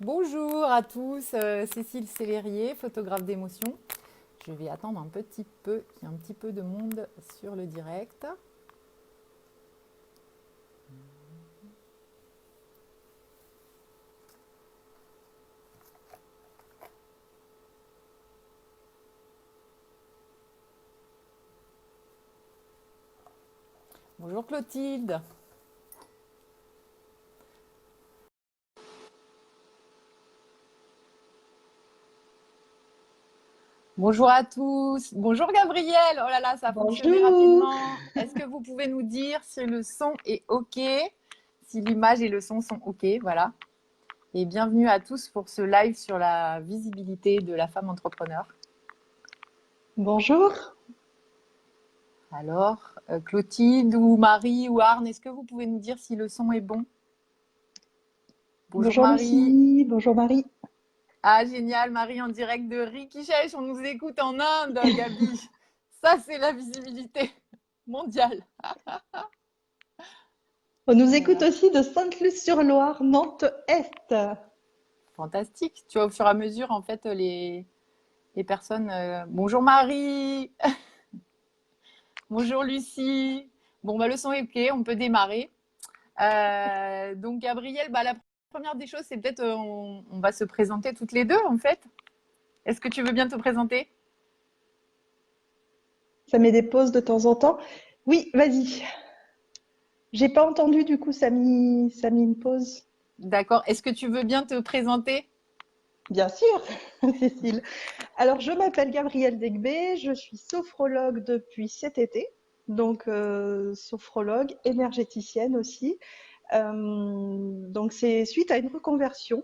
Bonjour à tous, Cécile Célérier, photographe d'émotion. Je vais attendre un petit peu, qu'il y ait un petit peu de monde sur le direct. Bonjour Clotilde. Bonjour à tous. Bonjour Gabriel. Oh là là, ça a fonctionné Bonjour. rapidement. Est-ce que vous pouvez nous dire si le son est OK? Si l'image et le son sont OK, voilà. Et bienvenue à tous pour ce live sur la visibilité de la femme entrepreneur. Bonjour. Alors, Clotilde ou Marie ou Arne, est-ce que vous pouvez nous dire si le son est bon? Bonjour Bonjour Marie. Lucie. Bonjour Marie. Ah, génial, Marie en direct de Rishikesh. On nous écoute en Inde, Gabi. Ça, c'est la visibilité mondiale. On nous écoute Voilà. aussi de Sainte-Luce-sur-Loire, Nantes-Est. Fantastique. Tu vois, au fur et à mesure, en fait, les personnes. Bonjour Marie. Bonjour Lucie. Bon, bah, le son est OK. On peut démarrer. Donc, Gabrielle, bah, la première des choses, c'est peut-être on va se présenter toutes les deux, en fait. Est-ce que tu veux bien te présenter? Ça met des pauses de temps en temps. Oui, vas-y. J'ai pas entendu, du coup, ça a mis une pause. D'accord. Est-ce que tu veux bien te présenter? Bien sûr, Cécile. Alors, je m'appelle Gabrielle Degbé, je suis sophrologue depuis cet été. Donc, sophrologue, énergéticienne aussi. Donc, c'est suite à une reconversion.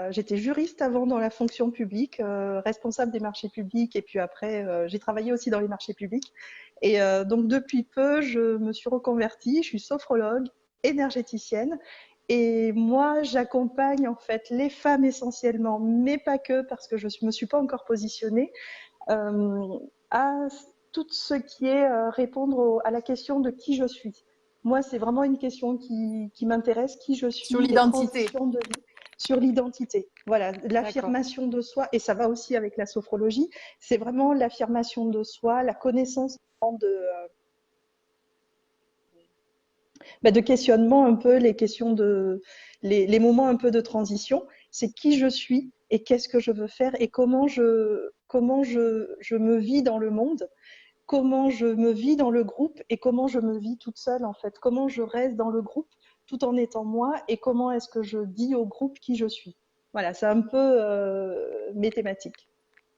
J'étais juriste avant dans la fonction publique, responsable des marchés publics et puis après, j'ai travaillé aussi dans les marchés publics et donc depuis peu, je me suis reconvertie, je suis sophrologue, énergéticienne et moi, j'accompagne en fait les femmes essentiellement, mais pas que parce que je me suis pas encore positionnée, à tout ce qui est, répondre à la question de qui je suis. Moi, c'est vraiment une question qui m'intéresse, qui je Sur suis, les l'identité. transitions de vie sur l'identité. Voilà, D'accord. l'affirmation de soi, et ça va aussi avec la sophrologie, c'est vraiment l'affirmation de soi, la connaissance de questionnement un peu, les questions les moments un peu de transition, c'est qui je suis et qu'est-ce que je veux faire et comment je me vis dans le monde, comment je me vis dans le groupe et comment je me vis toute seule en fait, comment je reste dans le groupe tout en étant moi et comment est-ce que je dis au groupe qui je suis. Voilà, c'est un peu mes thématiques.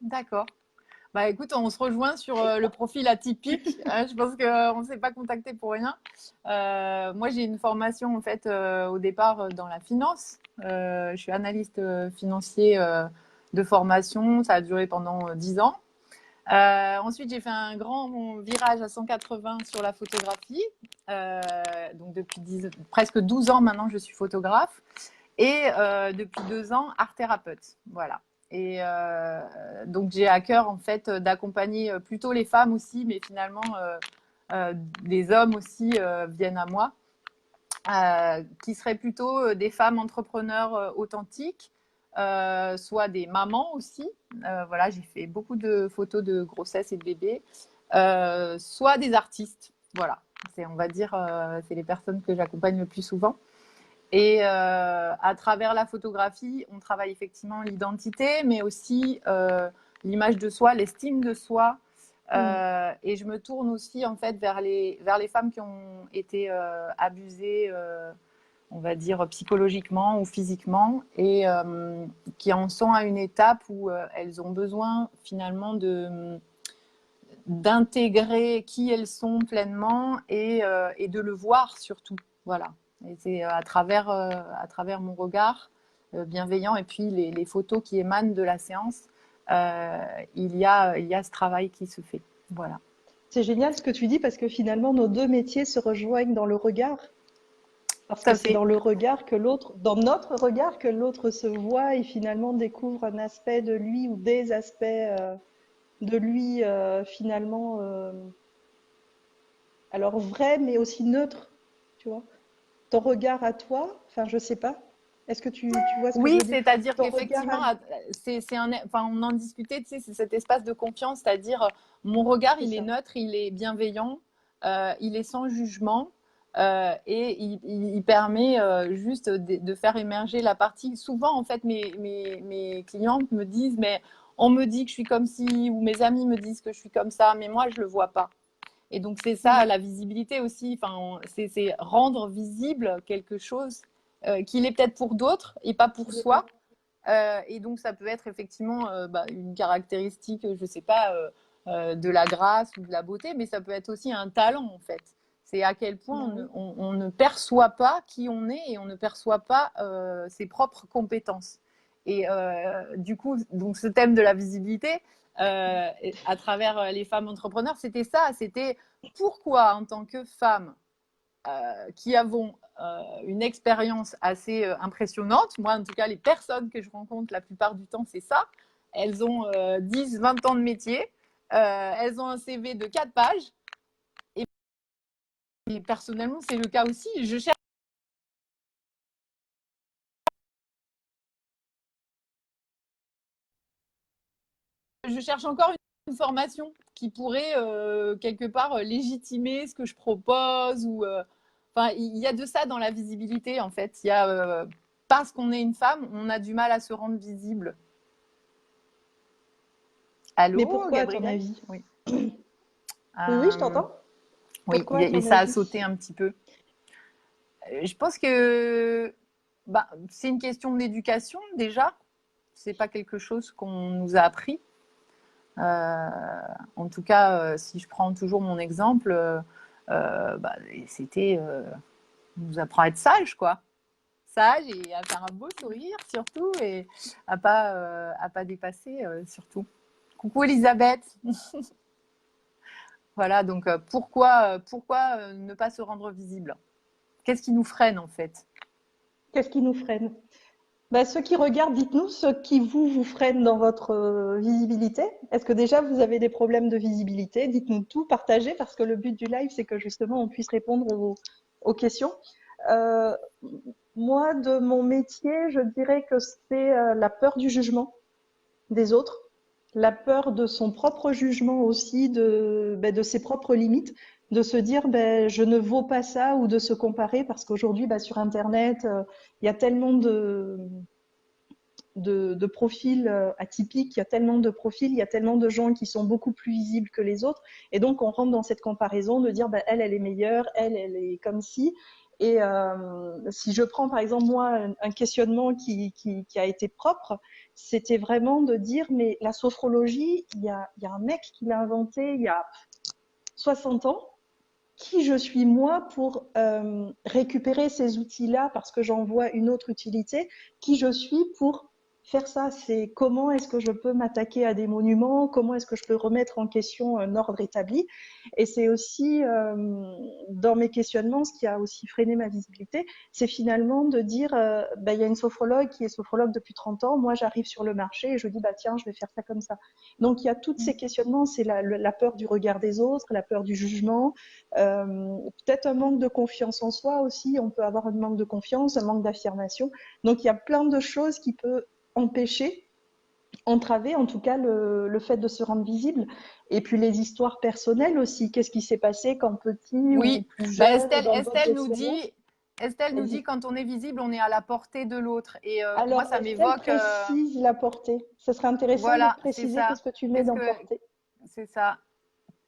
D'accord. Bah écoute, on se rejoint sur le profil atypique. Je pense qu'on ne s'est pas contacté pour rien. Moi, j'ai une formation en fait au départ dans la finance. Je suis analyste financier de formation. Ça a duré pendant 10 ans. Ensuite, j'ai fait un grand virage à 180 sur la photographie. Donc depuis presque 12 ans maintenant, je suis photographe. Et depuis 2 ans, art thérapeute. Voilà. Et donc j'ai à cœur en fait d'accompagner plutôt les femmes aussi, mais finalement des hommes aussi viennent à moi, qui seraient plutôt des femmes entrepreneurs authentiques, soit des mamans aussi. Voilà, j'ai fait beaucoup de photos de grossesse et de bébés, soit des artistes. Voilà, c'est on va dire c'est les personnes que j'accompagne le plus souvent. Et à travers la photographie, on travaille effectivement l'identité, mais aussi l'image de soi, l'estime de soi. Mm. Et je me tourne aussi en fait vers les femmes qui ont été abusées, on va dire psychologiquement ou physiquement, et qui en sont à une étape où elles ont besoin finalement d'intégrer qui elles sont pleinement et de le voir surtout. Voilà. Et c'est à travers mon regard bienveillant et puis les photos qui émanent de la séance, il y a ce travail qui se fait. Voilà. C'est génial ce que tu dis parce que finalement nos deux métiers se rejoignent dans le regard. Parce Tout que à c'est fait. dans le regard que l'autre, dans notre regard que l'autre se voit et finalement découvre un aspect de lui ou des aspects de lui finalement alors vrai mais aussi neutre, tu vois. Ton regard à toi, enfin je sais pas. Est-ce que tu vois ce que je Oui, veux dire? c'est-à-dire Ton regard qu'effectivement, enfin, on en discutait, tu sais, c'est cet espace de confiance, c'est-à-dire mon regard, c'est il est ça. neutre, il est bienveillant, il est sans jugement et il permet juste de faire émerger la partie. Souvent, en fait, mes clientes me disent, mais on me dit que je suis comme ci, ou mes amis me disent que je suis comme ça, mais moi, je le vois pas. Et donc, c'est ça, Mm. la visibilité aussi. Enfin, c'est rendre visible quelque chose qu'il est peut-être pour d'autres et pas pour Complètement. soi. Et donc, ça peut être effectivement une caractéristique, je ne sais pas, de la grâce ou de la beauté, mais ça peut être aussi un talent, en fait. C'est à quel point Ben oui. on ne perçoit pas qui on est et on ne perçoit pas ses propres compétences. Et du coup, donc ce thème de la visibilité, à travers les femmes entrepreneurs, c'était ça, c'était pourquoi en tant que femme qui avons une expérience assez impressionnante. Moi, en tout cas, les personnes que je rencontre la plupart du temps, c'est ça. Elles ont 10, 20 ans de métier. Elles ont un CV de 4 pages. Et personnellement, c'est le cas aussi. Je cherche encore une formation qui pourrait quelque part légitimer ce que je propose. Enfin, il y a de ça dans la visibilité, en fait. Il y a, parce qu'on est une femme, on a du mal à se rendre visible. Mais Allô, pourquoi, à ton Gabriel? avis? Oui. Oui, oui, je Euh, t'entends. oui, Pourquoi, à et ton ça a avis? sauté un petit peu. Je pense que bah, c'est une question d'éducation déjà. C'est pas quelque chose qu'on nous a appris. En tout cas, si je prends toujours mon exemple, bah, c'était, on nous apprend à être sage, quoi. Sage et à faire un beau sourire surtout et à pas dépasser surtout. Coucou Elisabeth. Voilà, donc pourquoi ne pas se rendre visible? Qu'est-ce qui nous freine en fait? Qu'est-ce qui nous freine? Bah, ceux qui regardent, dites-nous ce qui vous freine dans votre visibilité. Est-ce que déjà vous avez des problèmes de visibilité? Dites-nous tout, partagez, parce que le but du live, c'est que justement on puisse répondre aux questions. Euh, Moi, de mon métier, je dirais que c'est la peur du jugement des autres, la peur de son propre jugement aussi, de ses propres limites, de se dire je ne vaux pas ça ou de se comparer parce qu'aujourd'hui sur Internet, il y a tellement de profils atypiques, il y a tellement de profils, il y a tellement de gens qui sont beaucoup plus visibles que les autres. Et donc, on rentre dans cette comparaison de dire, elle est meilleure, elle est comme si. Et si je prends par exemple moi un questionnement qui a été propre, c'était vraiment de dire, mais la sophrologie, il y a un mec qui l'a inventé il y a 60 ans. Qui je suis moi pour récupérer ces outils-là parce que j'en vois une autre utilité? Qui je suis pour faire ça? C'est comment est-ce que je peux m'attaquer à des monuments? Comment est-ce que je peux remettre en question un ordre établi? Et c'est aussi dans mes questionnements, ce qui a aussi freiné ma visibilité, c'est finalement de dire, il y a une sophrologue qui est sophrologue depuis 30 ans, moi j'arrive sur le marché et je dis, tiens, je vais faire ça comme ça. Donc il y a tous ces questionnements, c'est la peur du regard des autres, la peur du jugement, peut-être un manque de confiance en soi aussi. On peut avoir un manque de confiance, un manque d'affirmation. Donc, il y a plein de choses qui peuvent empêcher, entraver en tout cas le fait de se rendre visible. Et puis les histoires personnelles aussi. Qu'est-ce qui s'est passé quand petit ou Oui, plus bah, jeune dans votre Estelle nous dit expérience? quand on est visible, on est à la portée de l'autre. Et moi, Alors, ça Estelle m'évoque, précise la portée. Ce serait intéressant de voilà, c'est préciser ça. qu'est-ce que tu mets Qu'est-ce dans que portée. c'est ça?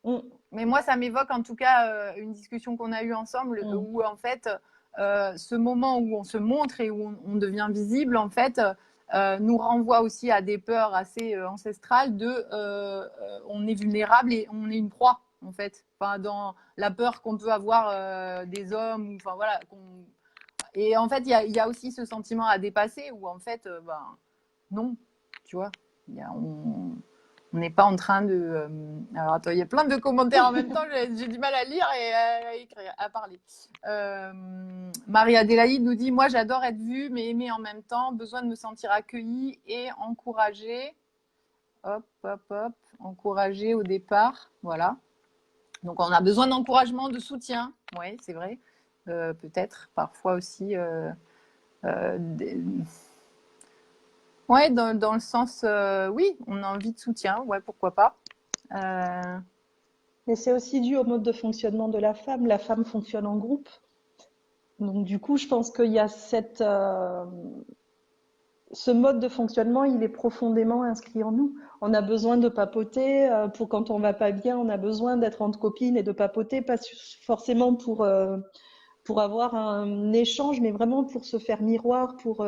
Mm, Mais moi, ça m'évoque en tout cas une discussion qu'on a eue ensemble mm. où en fait, ce moment où on se montre et où on devient visible, en fait, nous renvoie aussi à des peurs assez ancestrales de on est vulnérable et on est une proie, en fait. Enfin, dans la peur qu'on peut avoir des hommes, enfin voilà. Et en fait, il y a aussi ce sentiment à dépasser où en fait, non, tu vois, on n'est pas en train de. Alors attends, il y a plein de commentaires en même temps, j'ai du mal à lire et à écrire, à parler. Marie-Adélaïde nous dit: moi, j'adore être vue, mais aimée en même temps, besoin de me sentir accueillie et encouragée. Hop, hop, hop, encouragée au départ. Voilà. Donc, on a besoin d'encouragement, de soutien. Oui, c'est vrai. Peut-être, parfois aussi. des- Ouais, dans le sens, oui, on a envie de soutien, ouais, pourquoi pas. Euh, Mais c'est aussi dû au mode de fonctionnement de la femme. La femme fonctionne en groupe. Donc du coup, je pense qu'il y a ce mode de fonctionnement, il est profondément inscrit en nous. On a besoin de papoter pour quand on va pas bien, on a besoin d'être entre copines et de papoter, pas forcément pour avoir un échange, mais vraiment pour se faire miroir, pour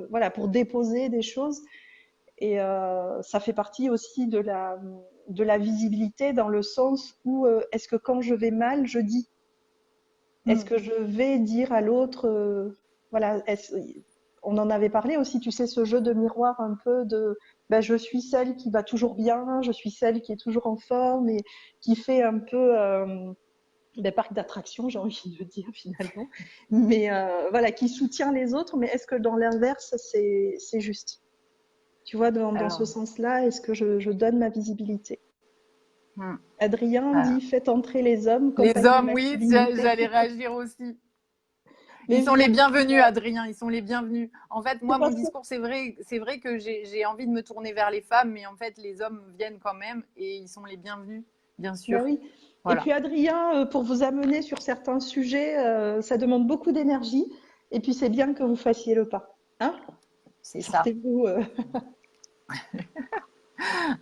voilà, pour déposer des choses. Et ça fait partie aussi de la visibilité dans le sens où est-ce que quand je vais mal, je dis? Est-ce hmm. que je vais dire à l'autre, voilà, on en avait parlé aussi, tu sais, ce jeu de miroir un peu de, ben, je suis celle qui va toujours bien, je suis celle qui est toujours en forme et qui fait un peu des parcs d'attractions, j'ai envie de dire finalement, mais voilà, qui soutient les autres. Mais est-ce que dans l'inverse, c'est juste? Tu vois, dans ce Alors, sens-là, est-ce que je donne ma visibilité? hmm, Adrien voilà. dit, faites entrer les hommes, Les compagne de hommes, oui, masculinité. j'allais réagir aussi. Mais Ils sont les bienvenus, ouais, Adrien, ils sont les bienvenus. En fait, c'est moi, mon parce que discours, c'est vrai que j'ai envie de me tourner vers les femmes, mais en fait, les hommes viennent quand même et ils sont les bienvenus, bien ben sûr. oui. Et Voilà, puis Adrien, pour vous amener sur certains sujets, ça demande beaucoup d'énergie. Et puis c'est bien que vous fassiez le pas. Hein? c'est ça. Sortez-vous.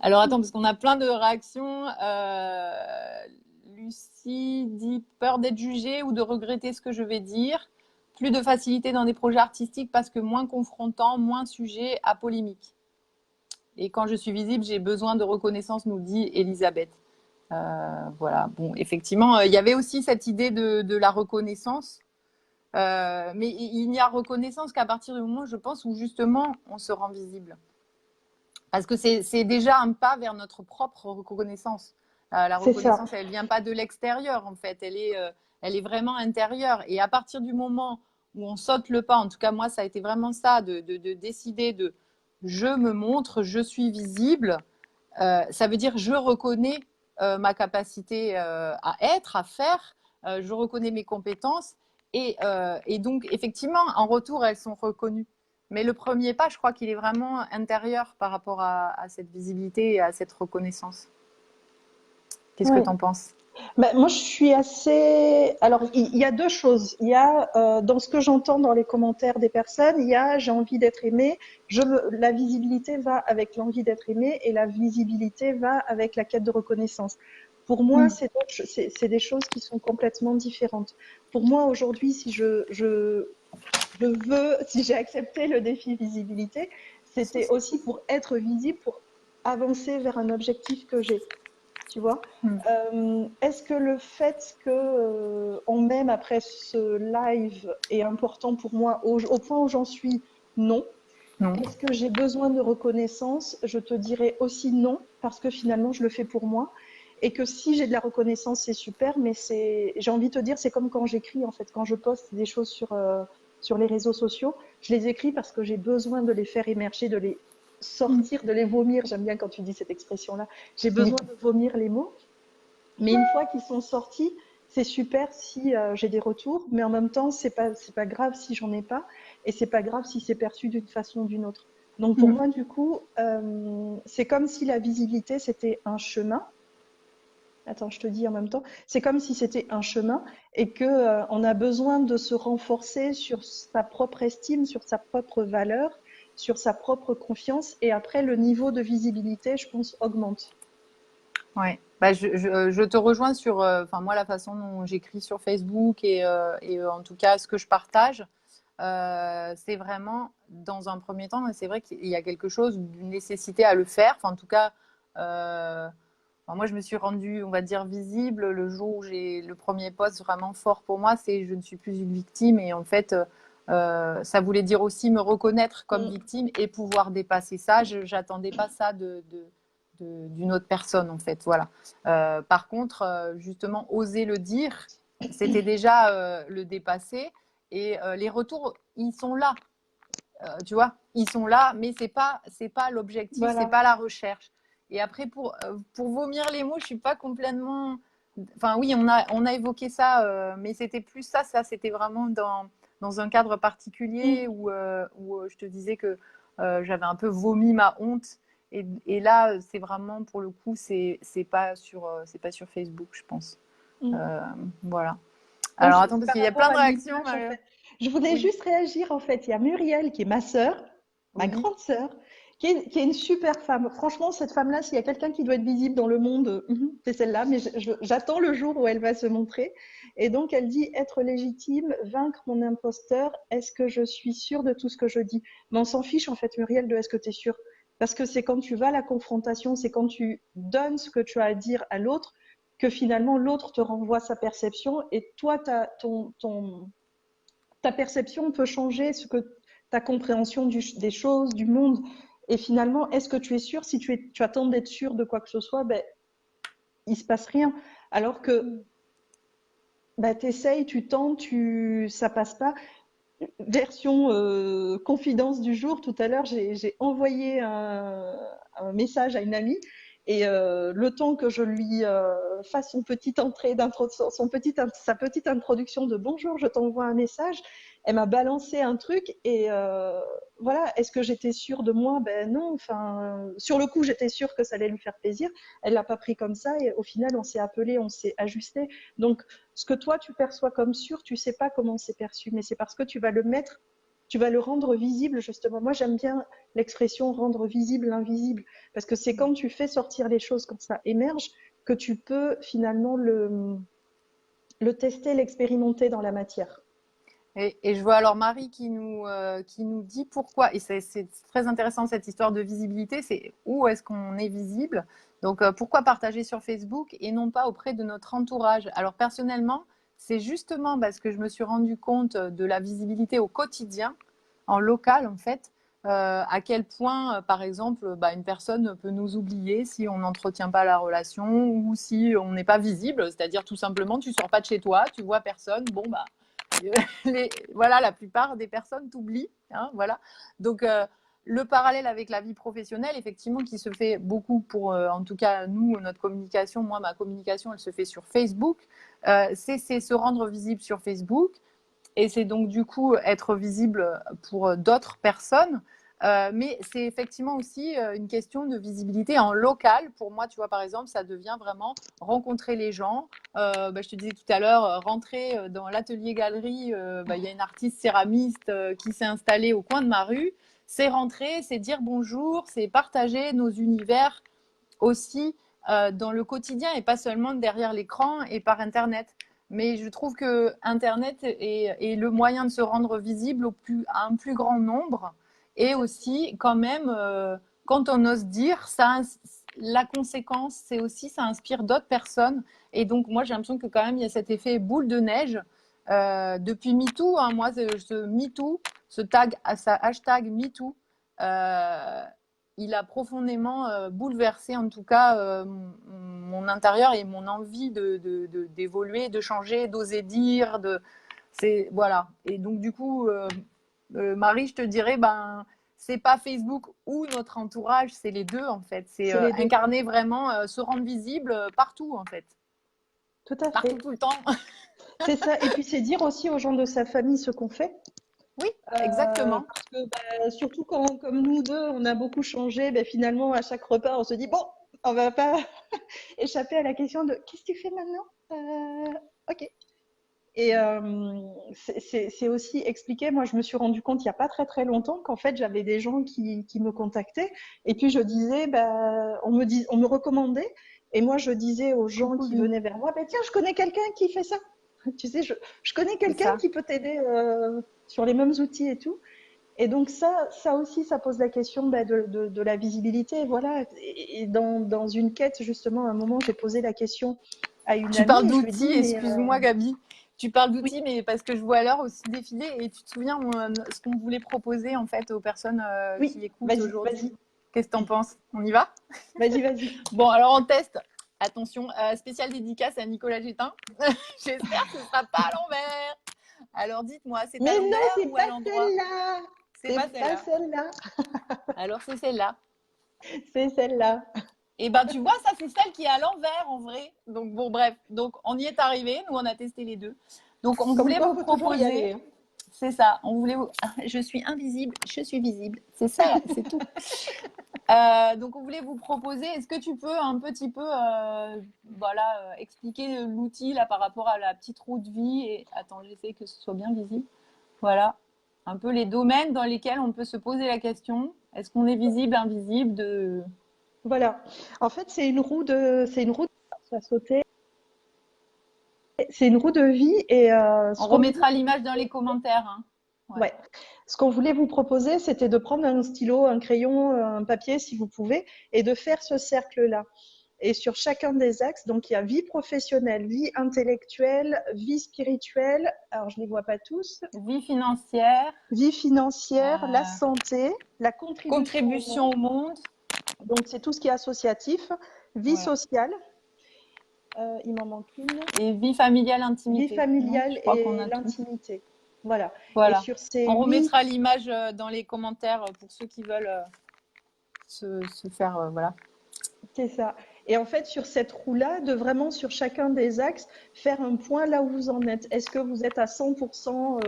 Alors, attends, parce qu'on a plein de réactions. Lucie dit peur d'être jugée ou de regretter ce que je vais dire. Plus de facilité dans des projets artistiques parce que moins confrontant, moins sujet à polémique. Et quand je suis visible, j'ai besoin de reconnaissance, nous dit Elisabeth. Voilà, bon, effectivement, il y avait aussi cette idée de la reconnaissance. Mais il n'y a reconnaissance qu'à partir du moment, je pense, où justement on se rend visible. Parce que c'est déjà un pas vers notre propre reconnaissance. La C'est ça. reconnaissance, elle ne vient pas de l'extérieur, en fait. Elle est vraiment intérieure. Et à partir du moment où on saute le pas, en tout cas, moi, ça a été vraiment ça, de décider de je me montre, je suis visible. Ça veut dire je reconnais ma capacité à être, à faire. Je reconnais mes compétences. Et donc, effectivement, en retour, elles sont reconnues. Mais le premier pas, je crois qu'il est vraiment intérieur par rapport à cette visibilité et à cette reconnaissance. Qu'est-ce que Ouais. tu en penses? Ben, moi, je suis assez. Alors, il y a deux choses. Il y a, dans ce que j'entends dans les commentaires des personnes, il y a j'ai envie d'être aimée. La visibilité va avec l'envie d'être aimée et la visibilité va avec la quête de reconnaissance. Pour moi, Mm. c'est des choses qui sont complètement différentes. Pour moi, aujourd'hui, si je veux, si j'ai accepté le défi visibilité, c'était aussi pour être visible, pour avancer vers un objectif que j'ai. Tu vois? Mm. Est-ce que le fait que on m'aime après ce live est important pour moi au point où j'en suis? Non. Non. Est-ce que j'ai besoin de reconnaissance? Je te dirais aussi non, parce que finalement, je le fais pour moi. Et que si j'ai de la reconnaissance, c'est super, mais j'ai envie de te dire, c'est comme quand j'écris, en fait, quand je poste des choses sur les réseaux sociaux, je les écris parce que j'ai besoin de les faire émerger, de les Mm. sortir, de les vomir. J'aime bien quand tu dis cette expression-là. J'ai Oui. besoin de vomir les mots. Mais une fois qu'ils sont sortis, c'est super si j'ai des retours, mais en même temps, c'est pas grave si j'en ai pas, et c'est pas grave si c'est perçu d'une façon ou d'une autre. Donc pour Mm. moi, du coup, c'est comme si la visibilité c'était un chemin. Attends, je te dis en même temps, c'est comme si c'était un chemin et que on a besoin de se renforcer sur sa propre estime, sur sa propre valeur, sur sa propre confiance, et après le niveau de visibilité, je pense, augmente. Ouais. Bah, je te rejoins sur, enfin moi la façon dont j'écris sur Facebook et en tout cas ce que je partage, c'est vraiment dans un premier temps, c'est vrai qu'il y a quelque chose d'une nécessité à le faire. Enfin, en tout cas, enfin, moi je me suis rendue, on va dire, visible le jour où j'ai le premier poste vraiment fort pour moi, c'est je ne suis plus une victime et en fait ça voulait dire aussi me reconnaître comme Mm. victime et pouvoir dépasser ça. Je n'attendais pas ça d'une autre personne en fait. Voilà. Par contre, justement, oser le dire, c'était déjà le dépasser. Et les retours, ils sont là, tu vois, ils sont là, mais c'est pas l'objectif, c'est Voilà. pas la recherche. Et après, pour vomir les mots, je suis pas complètement. Enfin, oui, on a évoqué ça, mais c'était plus ça, c'était vraiment dans un cadre particulier où je te disais que j'avais un peu vomi ma honte. Et là, c'est vraiment, pour le coup, c'est pas sur Facebook, je pense. Mm. Voilà. Donc, Alors, attends, parce par qu'il y a rapport plein de à réactions. l'image, en fait, je voulais Oui, juste réagir, en fait. Il y a Muriel, qui est ma sœur, ma oui. grande sœur, qui est une super femme. Franchement, cette femme-là, s'il y a quelqu'un qui doit être visible dans le monde, c'est celle-là. Mais j'attends le jour où elle va se montrer. Et donc, elle dit être légitime, vaincre mon imposteur. Est-ce que je suis sûre de tout ce que je dis? Mais on s'en fiche, en fait, Muriel, de est-ce que tu es sûre? Parce que c'est quand tu vas à la confrontation, c'est quand tu donnes ce que tu as à dire à l'autre que finalement l'autre te renvoie sa perception et toi, ta perception peut changer ta compréhension des choses, du monde. Et finalement, est-ce que tu es sûr? Si tu attends d'être sûr de quoi que ce soit, ben, il se passe rien. Alors que ben, tu essayes, tu tentes, ça passe pas. Version confidence du jour, tout à l'heure, j'ai envoyé un message à une amie et le temps que je lui fasse son petite entrée sa petite introduction de bonjour, je t'envoie un message, elle m'a balancé un truc et voilà, est-ce que j'étais sûre de moi? Ben non, enfin, sur le coup, j'étais sûre que ça allait lui faire plaisir. Elle l'a pas pris comme ça et au final, on s'est appelé, on s'est ajusté. Donc, ce que toi tu perçois comme sûr, tu sais pas comment c'est perçu, mais c'est parce que tu vas le rendre visible justement. Moi j'aime bien l'expression rendre visible l'invisible, parce que c'est quand tu fais sortir les choses, quand ça émerge, que tu peux finalement le tester, l'expérimenter dans la matière. Et je vois alors Marie qui nous dit pourquoi, et c'est très intéressant cette histoire de visibilité, c'est où est-ce qu'on est visible. Donc pourquoi partager sur Facebook et non pas auprès de notre entourage? Alors personnellement, c'est justement parce que je me suis rendu compte de la visibilité au quotidien, en local en fait, à quel point, par exemple, bah, une personne peut nous oublier si on n'entretient pas la relation ou si on n'est pas visible, c'est-à-dire tout simplement tu sors pas de chez toi, tu vois personne, bon bah voilà, la plupart des personnes t'oublient. Hein, voilà. Donc, le parallèle avec la vie professionnelle, effectivement, qui se fait beaucoup pour, en tout cas, nous, notre communication, moi, ma communication, elle se fait sur Facebook. C'est se rendre visible sur Facebook et c'est donc du coup être visible pour d'autres personnes. Mais c'est effectivement aussi une question de visibilité en local. Pour moi, tu vois, par exemple, ça devient vraiment rencontrer les gens. Je te disais tout à l'heure, rentrer dans l'atelier galerie, il y a une artiste céramiste qui s'est installée au coin de ma rue. C'est rentrer, c'est dire bonjour, c'est partager nos univers aussi dans le quotidien et pas seulement derrière l'écran et par Internet. Mais je trouve que Internet est le moyen de se rendre visible à un plus grand nombre et aussi quand même quand on ose dire ça, la conséquence c'est aussi ça inspire d'autres personnes et donc moi j'ai l'impression que quand même il y a cet effet boule de neige depuis MeToo, hein, moi ce MeToo, ce hashtag MeToo, il a profondément bouleversé en tout cas mon intérieur et mon envie d'évoluer, de changer, d'oser dire, voilà. Et donc du coup, Marie, je te dirais, ben c'est pas Facebook ou notre entourage, c'est les deux en fait. C'est C'est les deux. incarner vraiment, se rendre visible partout en fait, Tout à partout fait. tout le temps. C'est ça. Et puis c'est dire aussi aux gens de sa famille ce qu'on fait. Oui, exactement. Parce que surtout quand, comme nous deux, on a beaucoup changé, finalement, à chaque repas, on se dit, bon, on va pas échapper à la question de qu'est-ce que tu fais maintenant? Ok. Et c'est aussi expliqué. Moi, je me suis rendu compte il n'y a pas très très longtemps qu'en fait, j'avais des gens qui me contactaient et puis je disais, on me recommandait et moi, je disais aux gens qui venaient vers moi, tiens, je connais quelqu'un qui fait ça. Tu sais, je connais C'est quelqu'un ça. qui peut t'aider sur les mêmes outils et tout. Et donc ça aussi, ça pose la question de la visibilité. Voilà. Et dans une quête, justement, à un moment, j'ai posé la question à une Tu amie parles et je lui ai dit, d'outils, mais excuse-moi Gabi. Tu parles oui, d'outils, mais parce que je vois l'heure aussi défiler et tu te souviens ce qu'on voulait proposer en fait aux personnes qui oui, écoutent vas-y, aujourd'hui. vas-y, Qu'est-ce que t'en penses? On y va? vas-y, vas-y. Bon, alors on teste. Attention, spéciale dédicace à Nicolas Gétin. J'espère que ce ne sera pas à l'envers. Alors dites-moi, c'est à Mais non, l'envers c'est ou à pas l'endroit? celle-là. C'est pas C'est pas celle-là. celle-là. Alors c'est celle-là. C'est celle-là. Et ben tu vois, ça c'est celle qui est à l'envers en vrai. Donc bon, bref. Donc on y est arrivé. Nous on a testé les deux. Donc on Comme voulait quoi, vous faut toujours y proposer. aller, hein. C'est ça. On voulait. Je suis invisible, je suis visible. C'est ça, c'est tout. Donc, on voulait vous proposer. Est-ce que tu peux un petit peu, voilà, expliquer l'outil là par rapport à la petite roue de vie et attends, j'essaie que ce soit bien visible. Voilà, un peu les domaines dans lesquels on peut se poser la question. Est-ce qu'on est visible, invisible de... Voilà. En fait, c'est une roue ça a sauté. C'est une roue de vie et On remettra l'image dans les commentaires. Hein. Ouais. ouais. Ce qu'on voulait vous proposer, c'était de prendre un stylo, un crayon, un papier, si vous pouvez, et de faire ce cercle-là. Et sur chacun des axes, donc il y a vie professionnelle, vie intellectuelle, vie spirituelle. Alors je les vois pas tous. Vie financière. Vie financière, la santé, la contribution au Contribution monde. au monde. Donc c'est tout ce qui est associatif. Vie sociale. Il m'en manque une. Et vie familiale, intimité. Vie familiale et a l'intimité. Voilà. Voilà. Et sur ces on remettra l'image dans les commentaires pour ceux qui veulent se faire, voilà. C'est ça. Et en fait, sur cette roue-là, de vraiment sur chacun des axes, faire un point là où vous en êtes. Est-ce que vous êtes à 100%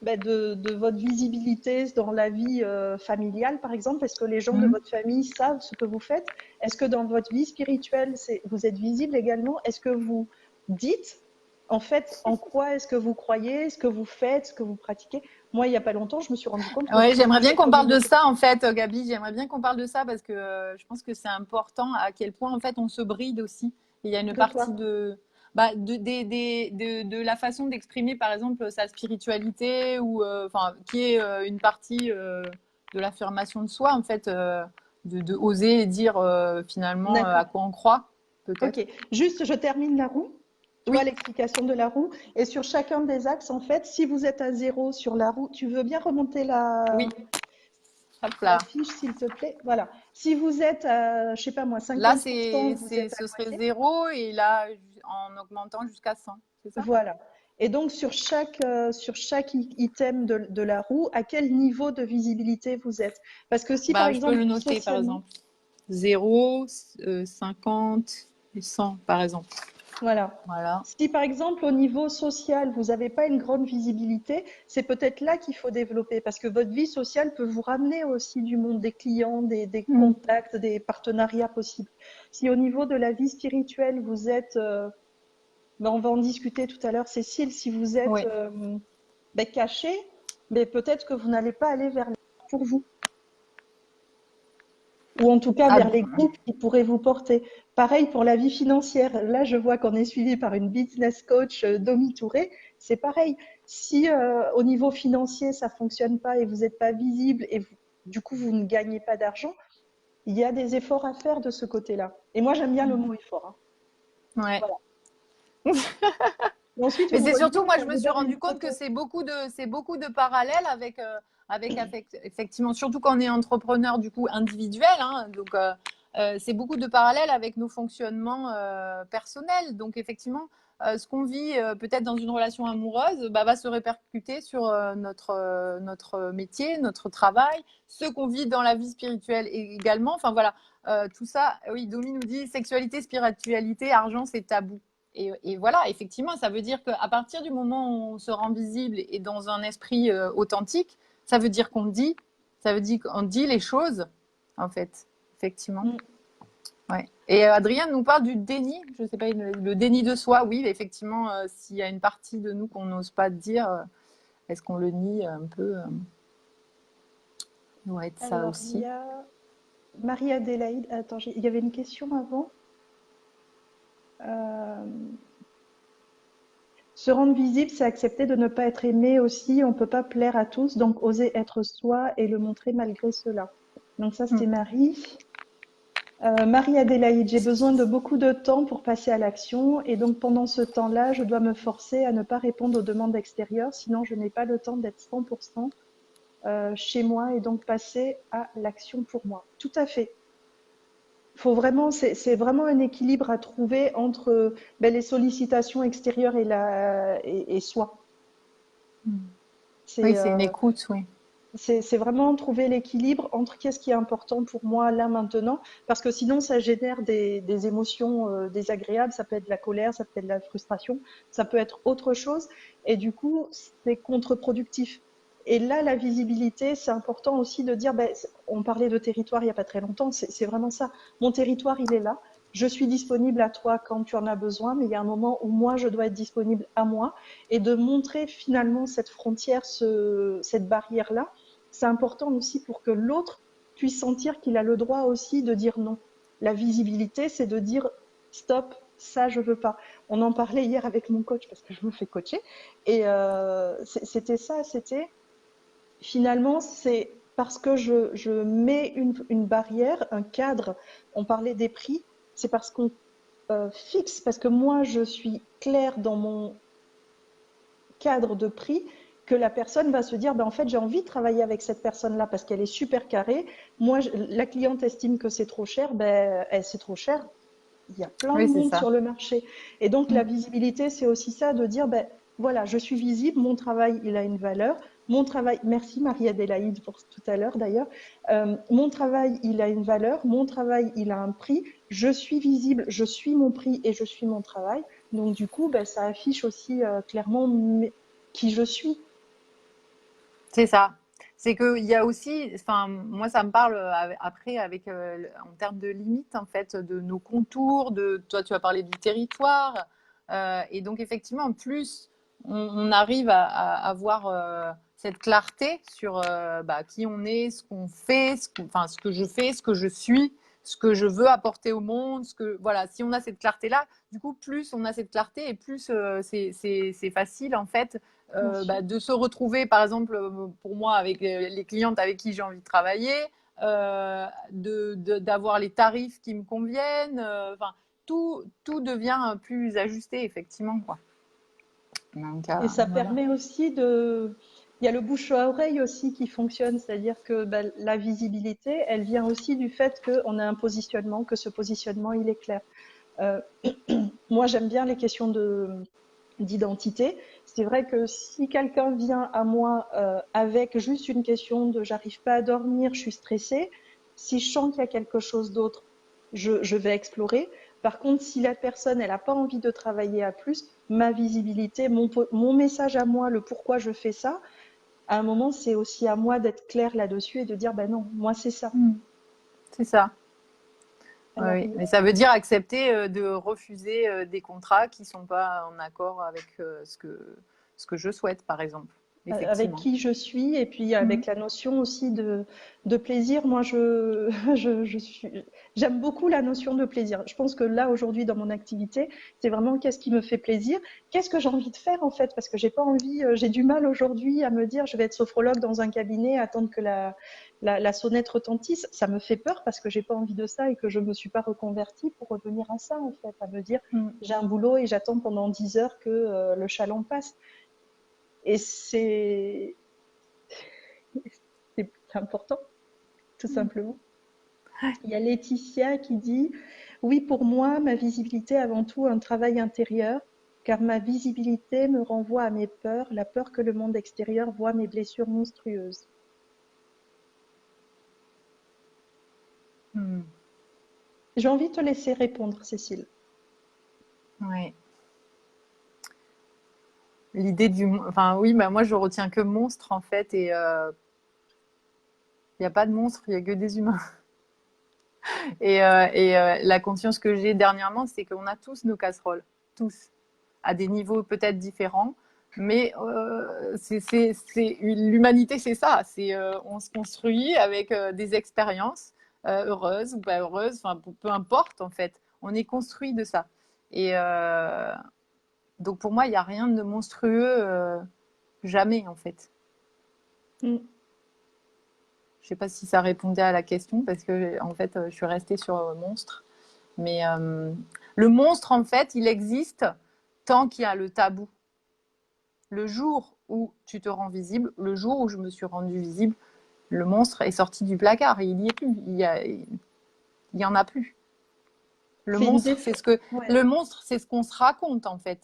de votre visibilité dans la vie familiale, par exemple? Est-ce que les gens de votre famille savent ce que vous faites? Est-ce que dans votre vie spirituelle, vous êtes visible également? Est-ce que vous dites, en fait, en quoi est-ce que vous croyez, ce que vous faites, ce que vous pratiquez? Moi, il n'y a pas longtemps, je me suis rendu compte que... Oui, j'aimerais bien qu'on parle de ça, en fait, Gabi. J'aimerais bien qu'on parle de ça parce que je pense que c'est important à quel point, en fait, on se bride aussi. Et il y a une partie de la façon d'exprimer, par exemple, sa spiritualité ou qui est une partie de l'affirmation de soi, en fait, de oser dire finalement à quoi on croit, peut-être. Ok, juste, je termine la roue. Tu vois l'explication de la roue. Et sur chacun des axes, en fait, si vous êtes à 0 sur la roue, tu veux bien remonter la fiche, s'il te plaît. Voilà. Si vous êtes à, je sais pas moi, 50%, là, ce serait 0 et là, en augmentant jusqu'à 100, c'est ça? Voilà. Et donc, sur chaque item de la roue, à quel niveau de visibilité vous êtes? Parce que si, par exemple, je peux le noter, par exemple. 0, 50 et 100, par exemple. Voilà. Si par exemple au niveau social, vous n'avez pas une grande visibilité, c'est peut-être là qu'il faut développer parce que votre vie sociale peut vous ramener aussi du monde des clients, des contacts, des partenariats possibles. Si au niveau de la vie spirituelle, vous êtes, on va en discuter tout à l'heure, Cécile, si vous êtes caché, mais peut-être que vous n'allez pas aller vers les pour vous. Ou en tout cas vers les groupes qui pourraient vous porter. Pareil pour la vie financière. Là, je vois qu'on est suivi par une business coach, Domi Touré. C'est pareil. Si au niveau financier, ça fonctionne pas et vous n'êtes pas visible et du coup, vous ne gagnez pas d'argent, il y a des efforts à faire de ce côté-là. Et moi, j'aime bien le mot effort. Hein. Ouais. Voilà. Ensuite, mais c'est surtout, moi, je me suis rendu compte que c'est beaucoup de parallèles avec effectivement, surtout quand on est entrepreneur du coup individuel, hein, donc c'est beaucoup de parallèles avec nos fonctionnements personnels. Donc effectivement, ce qu'on vit peut-être dans une relation amoureuse va se répercuter sur notre métier, notre travail, ce qu'on vit dans la vie spirituelle également. Enfin voilà, tout ça. Oui, Domi nous dit sexualité, spiritualité, argent, c'est tabou. Et voilà, effectivement, ça veut dire qu'à partir du moment où on se rend visible et dans un esprit authentique, ça veut dire qu'on dit les choses, en fait, effectivement. Ouais. Et Adrien nous parle du déni, je ne sais pas, le déni de soi. Oui, effectivement, s'il y a une partie de nous qu'on n'ose pas dire, est-ce qu'on le nie un peu ça doit être ça aussi. Il y a Marie-Adélaïde. Attends, il y avait une question avant. Se rendre visible, c'est accepter de ne pas être aimé aussi. On ne peut pas plaire à tous, donc oser être soi et le montrer malgré cela. Donc ça, c'est Marie. Marie-Adélaïde, j'ai besoin de beaucoup de temps pour passer à l'action et donc pendant ce temps-là, je dois me forcer à ne pas répondre aux demandes extérieures, sinon je n'ai pas le temps d'être 100% chez moi et donc passer à l'action pour moi. Tout à fait. Faut vraiment, c'est vraiment un équilibre à trouver entre les sollicitations extérieures et soi. Oui, c'est une écoute, oui. C'est vraiment trouver l'équilibre entre qu'est-ce qui est important pour moi là maintenant, parce que sinon ça génère des émotions désagréables, ça peut être de la colère, ça peut être de la frustration, ça peut être autre chose, et du coup c'est contre-productif. Et là, la visibilité, c'est important aussi de dire, ben, on parlait de territoire il n'y a pas très longtemps, c'est vraiment ça. Mon territoire, il est là. Je suis disponible à toi quand tu en as besoin, mais il y a un moment où moi, je dois être disponible à moi et de montrer finalement cette frontière, cette barrière-là, c'est important aussi pour que l'autre puisse sentir qu'il a le droit aussi de dire non. La visibilité, c'est de dire stop, ça je veux pas. On en parlait hier avec mon coach parce que je me fais coacher et c'était ça, c'était finalement c'est parce que je mets une barrière, un cadre. On parlait des prix, c'est parce qu'on fixe, parce que moi je suis claire dans mon cadre de prix que la personne va se dire ben en fait j'ai envie de travailler avec cette personne là parce qu'elle est super carrée, moi la cliente estime que c'est trop cher, ben c'est trop cher, il y a plein de Oui, c'est monde ça. sur le marché. Et donc Mm. la visibilité c'est aussi ça, de dire ben voilà, je suis visible, mon travail il a une valeur, mon travail, merci Marie-Adélaïde pour tout à l'heure d'ailleurs, mon travail il a une valeur, mon travail il a un prix, je suis visible, je suis mon prix et je suis mon travail. Donc du coup, ben, ça affiche aussi clairement qui je suis. C'est ça. C'est qu'il y a aussi, enfin, moi, ça me parle après avec, en termes de limites, en fait, de nos contours, de, toi, tu as parlé du territoire. Et donc, effectivement, plus on arrive à avoir cette clarté sur bah, qui on est, ce qu'on fait, enfin, ce que je fais, ce que je suis, ce que je veux apporter au monde, voilà, si on a cette clarté-là, du coup, plus on a cette clarté et plus c'est facile, en fait, Bien sûr. bah, de se retrouver, par exemple, pour moi, avec les clientes avec qui j'ai envie de travailler, d'avoir les tarifs qui me conviennent. Enfin, tout devient plus ajusté, effectivement, quoi. Donc, Et ça voilà. permet aussi de... Il y a le bouche à oreille aussi qui fonctionne, c'est-à-dire que ben, la visibilité, elle vient aussi du fait qu'on a un positionnement, que ce positionnement, il est clair. Euh, Moi, j'aime bien les questions d'identité. C'est vrai que si quelqu'un vient à moi avec juste une question de j'arrive pas à dormir, je suis stressée, si je sens qu'il y a quelque chose d'autre, je vais explorer. Par contre, si la personne elle n'a pas envie de travailler à plus, ma visibilité, mon message à moi, le pourquoi je fais ça, à un moment, c'est aussi à moi d'être clair là-dessus et de dire, ben non, moi c'est ça. Mm. C'est ça. Oui, Alors, oui. Mais ça veut dire accepter de refuser des contrats qui ne sont pas en accord avec ce que je souhaite, par exemple. avec Effectivement. qui je suis et puis Mm. avec la notion aussi de plaisir. Moi, j'aime beaucoup la notion de plaisir. Je pense que là, aujourd'hui, dans mon activité, c'est vraiment qu'est-ce qui me fait plaisir, qu'est-ce que j'ai envie de faire en fait, parce que j'ai pas envie, j'ai du mal aujourd'hui à me dire je vais être sophrologue dans un cabinet, attendre que la sonnette retentisse. Ça me fait peur parce que j'ai pas envie de ça et que je me suis pas reconvertie pour revenir à ça en fait, à me dire Mm. j'ai un boulot et j'attends pendant 10 heures que le chaland passe. Et c'est important, tout simplement. Il y a Laetitia qui dit, oui, pour moi, ma visibilité est avant tout un travail intérieur, car ma visibilité me renvoie à mes peurs, la peur que le monde extérieur voit mes blessures monstrueuses. Mm. J'ai envie de te laisser répondre, Cécile. Ouais. L'idée enfin oui, bah moi je retiens que monstre en fait, et il n'y a pas de monstre, il n'y a que des humains. Et la conscience que j'ai dernièrement, c'est qu'on a tous nos casseroles, tous, à des niveaux peut-être différents, mais l'humanité, c'est ça, on se construit avec des expériences heureuses ou pas heureuses, enfin peu importe en fait, on est construit de ça. Et donc pour moi, il n'y a rien de monstrueux, jamais en fait. Mm. Je sais pas si ça répondait à la question parce que en fait, je suis restée sur monstre. Mais le monstre, en fait, il existe tant qu'il y a le tabou. Le jour où tu te rends visible, le jour où je me suis rendue visible, le monstre est sorti du placard. Il n'y est plus. Il y en a plus. Le C'est une monstre, ouais. le monstre, c'est ce qu'on se raconte en fait.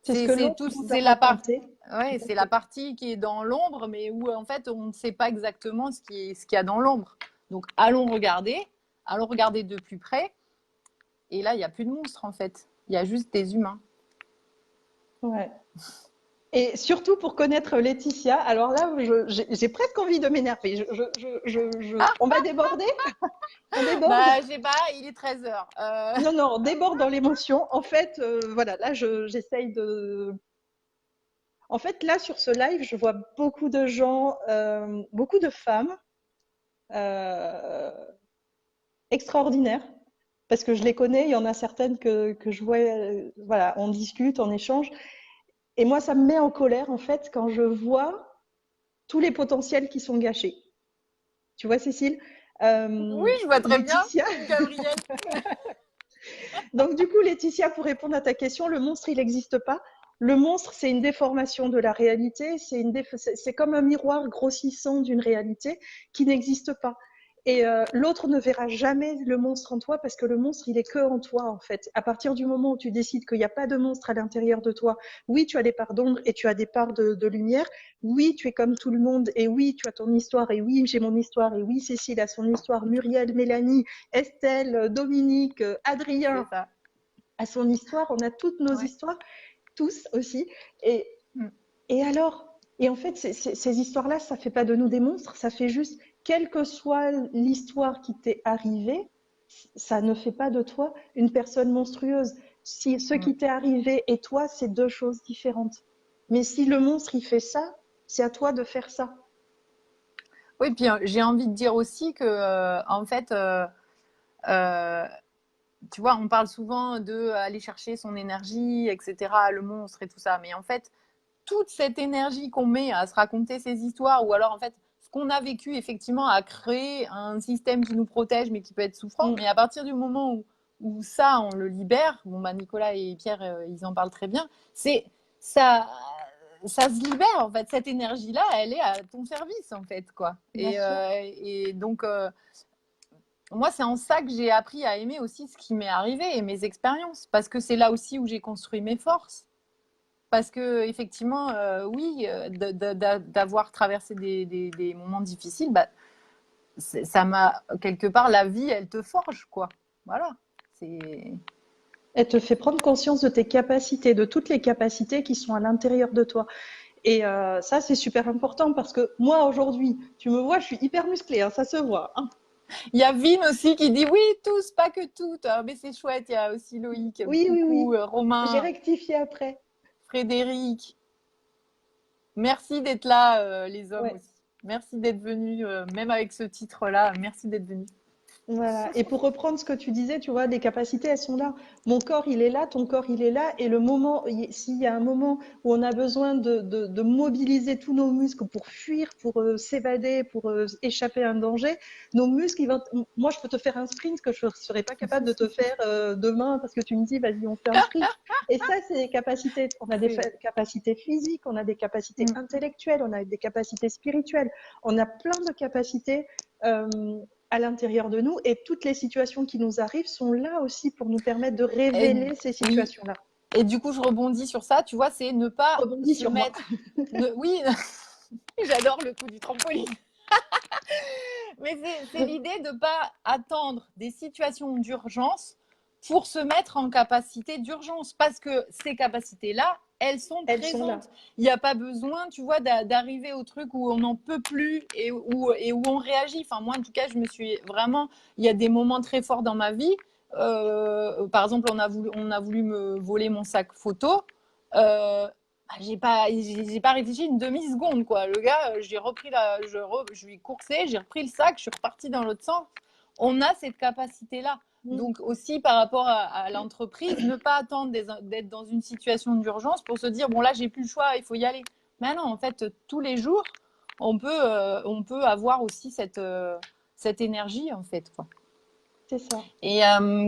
C'est ce que l'autre nous a C'est la part. raconté. Ouais, c'est la partie qui est dans l'ombre, mais où en fait on ne sait pas exactement ce qu'il y a dans l'ombre. Donc allons regarder de plus près. Et là, il n'y a plus de monstres en fait. Il y a juste des humains. Ouais. Et surtout pour connaître Laetitia, alors là, j'ai presque envie de m'énerver. On va déborder? On déborde? Bah, je sais pas, il est 13h. Non, non, on déborde dans l'émotion. En fait, voilà, là, j'essaye de. En fait, là, sur ce live, je vois beaucoup de gens, beaucoup de femmes euh, extraordinaires. Parce que je les connais, il y en a certaines que je vois, voilà, on discute, on échange. Et moi, ça me met en colère, en fait, quand je vois tous les potentiels qui sont gâchés. Tu vois, Cécile? Oui, je vois très bien, Laetitia. Gabriel. Donc, du coup, Laetitia, pour répondre à ta question, le monstre, il n'existe pas. Le monstre, c'est une déformation de la réalité. C'est comme un miroir grossissant d'une réalité qui n'existe pas. Et l'autre ne verra jamais le monstre en toi parce que le monstre, il est que en toi, en fait. À partir du moment où tu décides qu'il n'y a pas de monstre à l'intérieur de toi, oui, tu as des parts d'ombre et tu as des parts de lumière. Oui, tu es comme tout le monde. Et oui, tu as ton histoire. Et oui, j'ai mon histoire. Et oui, Cécile a son histoire. Muriel, Mélanie, Estelle, Dominique, C'est Adrien ça. a son histoire. On a toutes nos Ouais. histoires, tous aussi. Et, Mm. et alors? Et en fait, ces histoires-là, ça fait pas de nous des monstres. Ça fait juste, quelle que soit l'histoire qui t'est arrivée, ça ne fait pas de toi une personne monstrueuse. Si ce Mm. qui t'est arrivé et toi, c'est deux choses différentes. Mais si le monstre, il fait ça, c'est à toi de faire ça. Oui, puis j'ai envie de dire aussi que, en fait, euh, tu vois, on parle souvent de aller chercher son énergie, etc., le monstre et tout ça. Mais en fait, toute cette énergie qu'on met à se raconter ces histoires, ou alors en fait, ce qu'on a vécu effectivement a créé un système qui nous protège, mais qui peut être souffrant. Mm. Mais à partir du moment où ça, on le libère, bon, bah, Nicolas et Pierre, ils en parlent très bien, c'est ça. Ça se libère en fait, cette énergie-là, elle est à ton service en fait, quoi. Bien sûr. Et donc, moi, c'est en ça que j'ai appris à aimer aussi ce qui m'est arrivé et mes expériences, parce que c'est là aussi où j'ai construit mes forces. Parce que effectivement, oui, d'avoir traversé des moments difficiles, bah, ça m'a quelque part la vie, elle te forge, quoi. Voilà. C'est Elle te fait prendre conscience de tes capacités, de toutes les capacités qui sont à l'intérieur de toi. Et ça, c'est super important parce que moi, aujourd'hui, tu me vois, je suis hyper musclée, hein, ça se voit, hein. Il y a Vin aussi qui dit oui, tous, pas que toutes. Ah, mais c'est chouette. Il y a aussi Loïc, Oui, oui, coucou, oui. J'ai Romain, rectifié après. Frédéric. Merci d'être là, les hommes Ouais. aussi. Merci d'être venus, même avec ce titre-là. Merci d'être venus. Voilà. Et pour reprendre ce que tu disais, tu vois, les capacités, elles sont là. Mon corps, il est là, ton corps, il est là. Et le moment, s'il y a un moment où on a besoin de mobiliser tous nos muscles pour fuir, pour s'évader, pour échapper à un danger, nos muscles, moi, je peux te faire un sprint que je ne serais pas capable de te faire demain parce que tu me dis, vas-y, on fait un sprint. Et ça, c'est des capacités. On a des capacités physiques, on a des capacités Mm. intellectuelles, on a des capacités spirituelles. On a plein de capacités. Euh, à l'intérieur de nous et toutes les situations qui nous arrivent sont là aussi pour nous permettre de Et, révéler ces oui. situations-là. Et du coup, je rebondis sur ça. Tu vois, c'est ne pas Rebondis se sur moi. mettre. Oui, j'adore le coup du trampoline. Mais c'est l'idée de ne pas attendre des situations d'urgence pour se mettre en capacité d'urgence. Parce que ces capacités-là, elles sont Elles sont là. présentes. Il n'y a pas besoin, tu vois, d'arriver au truc où on n'en peut plus et où on réagit. Enfin, moi, en tout cas, je me suis vraiment. Il y a des moments très forts dans ma vie. Par exemple, on a voulu me voler mon sac photo. J'ai pas réfléchi une demi-seconde, quoi. Le gars, j'ai repris je lui ai coursé, j'ai repris le sac, je suis repartie dans l'autre sens. On a cette capacité-là. Mm. Donc aussi par rapport à l'entreprise, ne pas attendre d'être dans une situation d'urgence pour se dire bon là j'ai plus le choix, il faut y aller. Mais non, en fait tous les jours on peut avoir aussi cette énergie en fait, quoi. C'est ça. Et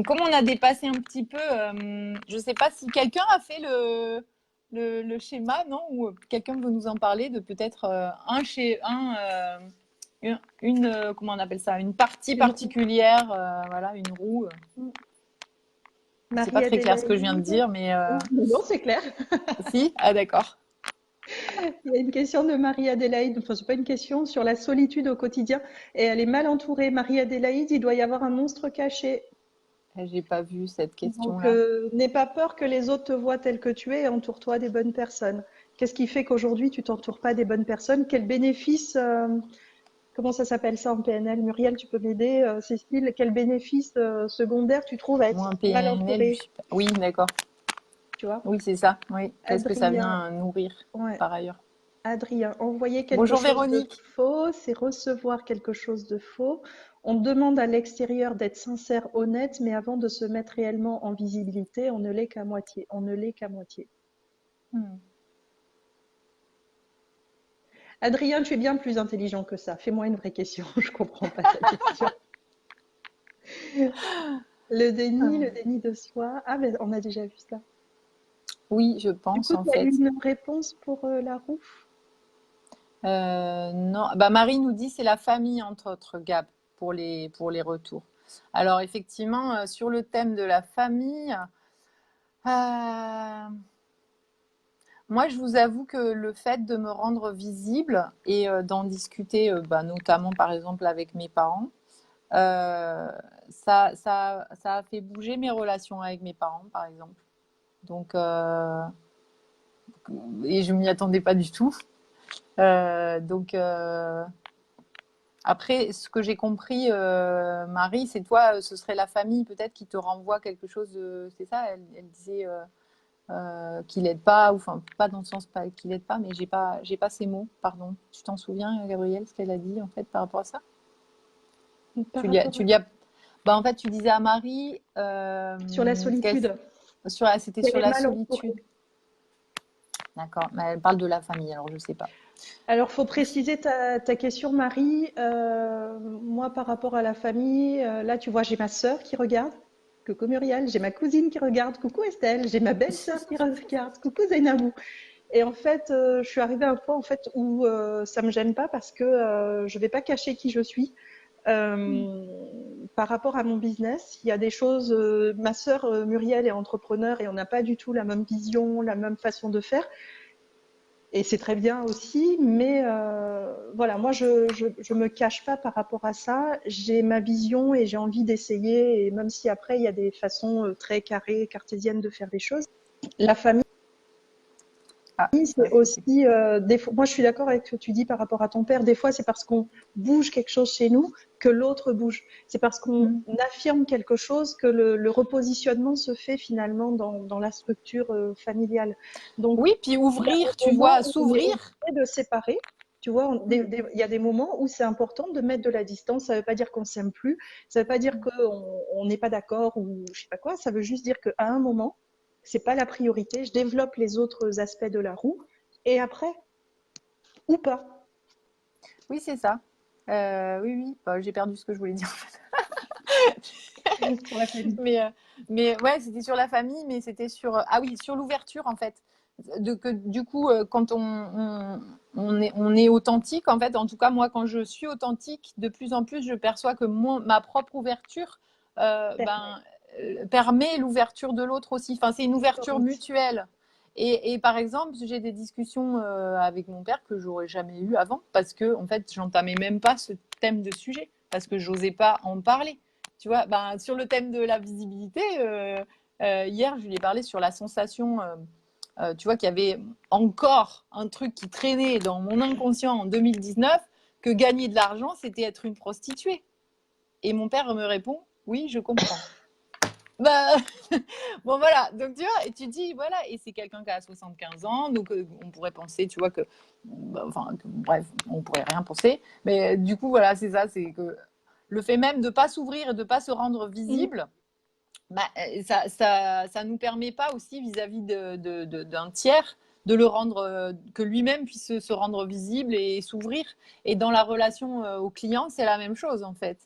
comme on a dépassé un petit peu, je ne sais pas si quelqu'un a fait le schéma, non? Ou quelqu'un veut nous en parler de peut-être comment on appelle ça? Une partie Une roue. particulière, voilà, une roue. Mm. C'est pas très clair ce que je viens de Marie-Adélaïde. dire, mais Non, c'est clair. si? Ah d'accord. Il y a une question de Marie-Adélaïde, enfin, c'est pas une question, sur la solitude au quotidien. Et elle est mal entourée. Marie-Adélaïde, il doit y avoir un monstre caché. J'ai pas vu cette Donc, question-là. n'aie pas peur que les autres te voient tel que tu es et entoure-toi des bonnes personnes. Qu'est-ce qui fait qu'aujourd'hui, tu t'entoures pas des bonnes personnes? Quel bénéfice, comment ça s'appelle ça en PNL? Muriel, tu peux m'aider, Cécile, quel bénéfice secondaire tu trouves à Moi, un être mal PNL, je entourée? sais pas. Oui, d'accord. Tu vois? Oui, c'est ça. Oui. Qu'est-ce que ça Adrien, vient nourrir ouais. par ailleurs? Adrien, envoyer quelque Bonjour chose de Véronique. faux, c'est recevoir quelque chose de faux. On demande à l'extérieur d'être sincère, honnête, mais avant de se mettre réellement en visibilité, on ne l'est qu'à moitié. On ne l'est qu'à moitié. Hmm. Adrien, tu es bien plus intelligent que ça. Fais-moi une vraie question. Je comprends pas ta question. Le déni de soi. Ah, mais on a déjà vu ça. Oui, je Du pense coup, en tu as fait. une réponse pour la roue? Non, bah Marie nous dit c'est la famille entre autres, Gab, pour les retours. Alors effectivement, sur le thème de la famille, euh, moi je vous avoue que le fait de me rendre visible et d'en discuter, bah, notamment par exemple avec mes parents, ça a fait bouger mes relations avec mes parents, par exemple. Donc, et je m'y attendais pas du tout. Donc, après, ce que j'ai compris, Marie, c'est toi, ce serait la famille peut-être qui te renvoie quelque chose de... C'est ça, elle disait qu'il aide pas, ou enfin, pas dans le sens pas qu'il aide pas, mais j'ai pas ces mots, pardon. Tu t'en souviens, Gabrielle, ce qu'elle a dit en fait par rapport à ça? Par rapport Tu lui as... Bah, en fait, tu disais à Marie, sur la solitude, c'était qu'elle sur est la mal entourée. solitude. D'accord, mais elle parle de la famille, alors je sais pas. Alors, faut préciser ta question, Marie. Moi, par rapport à la famille, là, tu vois, j'ai ma sœur qui regarde. Coucou Muriel. J'ai ma cousine qui regarde. Coucou Estelle. J'ai ma belle-sœur qui regarde. Coucou Zainabou. Et en fait, je suis arrivée à un point en fait où ça me gêne pas parce que je vais pas cacher qui je suis. Euh, Par rapport à mon business, il y a des choses. Ma sœur Muriel est entrepreneur et on n'a pas du tout la même vision, la même façon de faire. Et c'est très bien aussi, mais voilà, moi je me cache pas par rapport à ça. J'ai ma vision et j'ai envie d'essayer. Et même si après il y a des façons très carrées, cartésiennes de faire les choses, la famille Ah, c'est c'était... aussi des fois, moi je suis d'accord avec ce que tu dis par rapport à ton père. Des fois, c'est parce qu'on bouge quelque chose chez nous que l'autre bouge. C'est parce qu'on Hmm. affirme quelque chose que le repositionnement se fait finalement dans la structure familiale. Donc, Oui, puis il y a ouvrir, un tu moment vois, où on est s'ouvrir. obligé de séparer. Tu vois, Hmm. il y a des moments où c'est important de mettre de la distance. Ça ne veut pas dire qu'on s'aime plus. Ça ne veut pas dire qu'on n'est pas d'accord ou je sais pas quoi. Ça veut juste dire qu'à un moment, c'est pas la priorité. Je développe les autres aspects de la roue et après, ou pas. Oui, c'est ça. Oui, oui, bah, j'ai perdu ce que je voulais dire. Sur la famille. Mais, ouais, c'était sur la famille, mais c'était sur... ah oui, sur l'ouverture, en fait. Du coup, quand on est authentique, en fait, en tout cas, moi, quand je suis authentique, de plus en plus, je perçois que ma propre ouverture Permet. permet l'ouverture de l'autre aussi. Enfin, c'est une ouverture Autorise. mutuelle. Et par exemple, j'ai des discussions avec mon père que j'aurais jamais eu avant parce que, en fait, j'entamais même pas ce thème de sujet parce que j'osais pas en parler. Tu vois, ben, sur le thème de la visibilité, hier, je lui ai parlé sur la sensation, tu vois, qu'il y avait encore un truc qui traînait dans mon inconscient en 2019, que gagner de l'argent, c'était être une prostituée. Et mon père me répond, oui, je comprends. Bah, bon voilà, donc tu vois, et tu dis, voilà, et c'est quelqu'un qui a 75 ans, donc on pourrait penser, tu vois, que, bah, enfin, bref, on pourrait rien penser, mais du coup, voilà, c'est ça, c'est que le fait même de ne pas s'ouvrir et de ne pas se rendre Mm, visible, bah, ça nous permet pas aussi vis-à-vis d'un tiers de le rendre, que lui-même puisse se rendre visible et s'ouvrir. Et dans la relation au client, c'est la même chose en fait,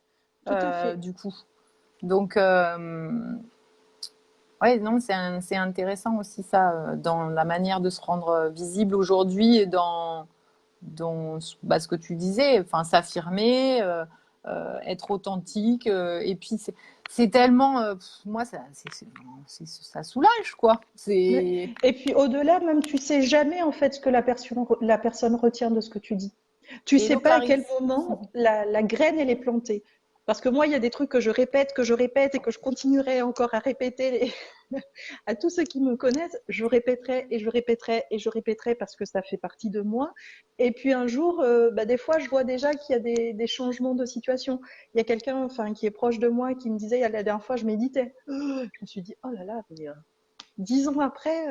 tout à fait. du coup. Donc, ouais, non, c'est intéressant aussi ça, dans la manière de se rendre visible aujourd'hui et dans bah, ce que tu disais, enfin, s'affirmer, être authentique. Et puis, c'est tellement, moi, ça soulage, quoi. Et puis au-delà, même tu sais jamais en fait ce que la personne retient de ce que tu dis. Tu sais Hello pas à quel Clarisse. moment la graine elle est plantée. Parce que moi, il y a des trucs que je répète et que je continuerai encore à répéter à tous ceux qui me connaissent. Je répéterai et je répéterai et je répéterai parce que ça fait partie de moi. Et puis un jour, des fois, je vois déjà qu'il y a des changements de situation. Il y a quelqu'un, enfin, qui est proche de moi qui me disait la dernière fois, je méditais. Je me suis dit, oh là là, mais 10 ans après,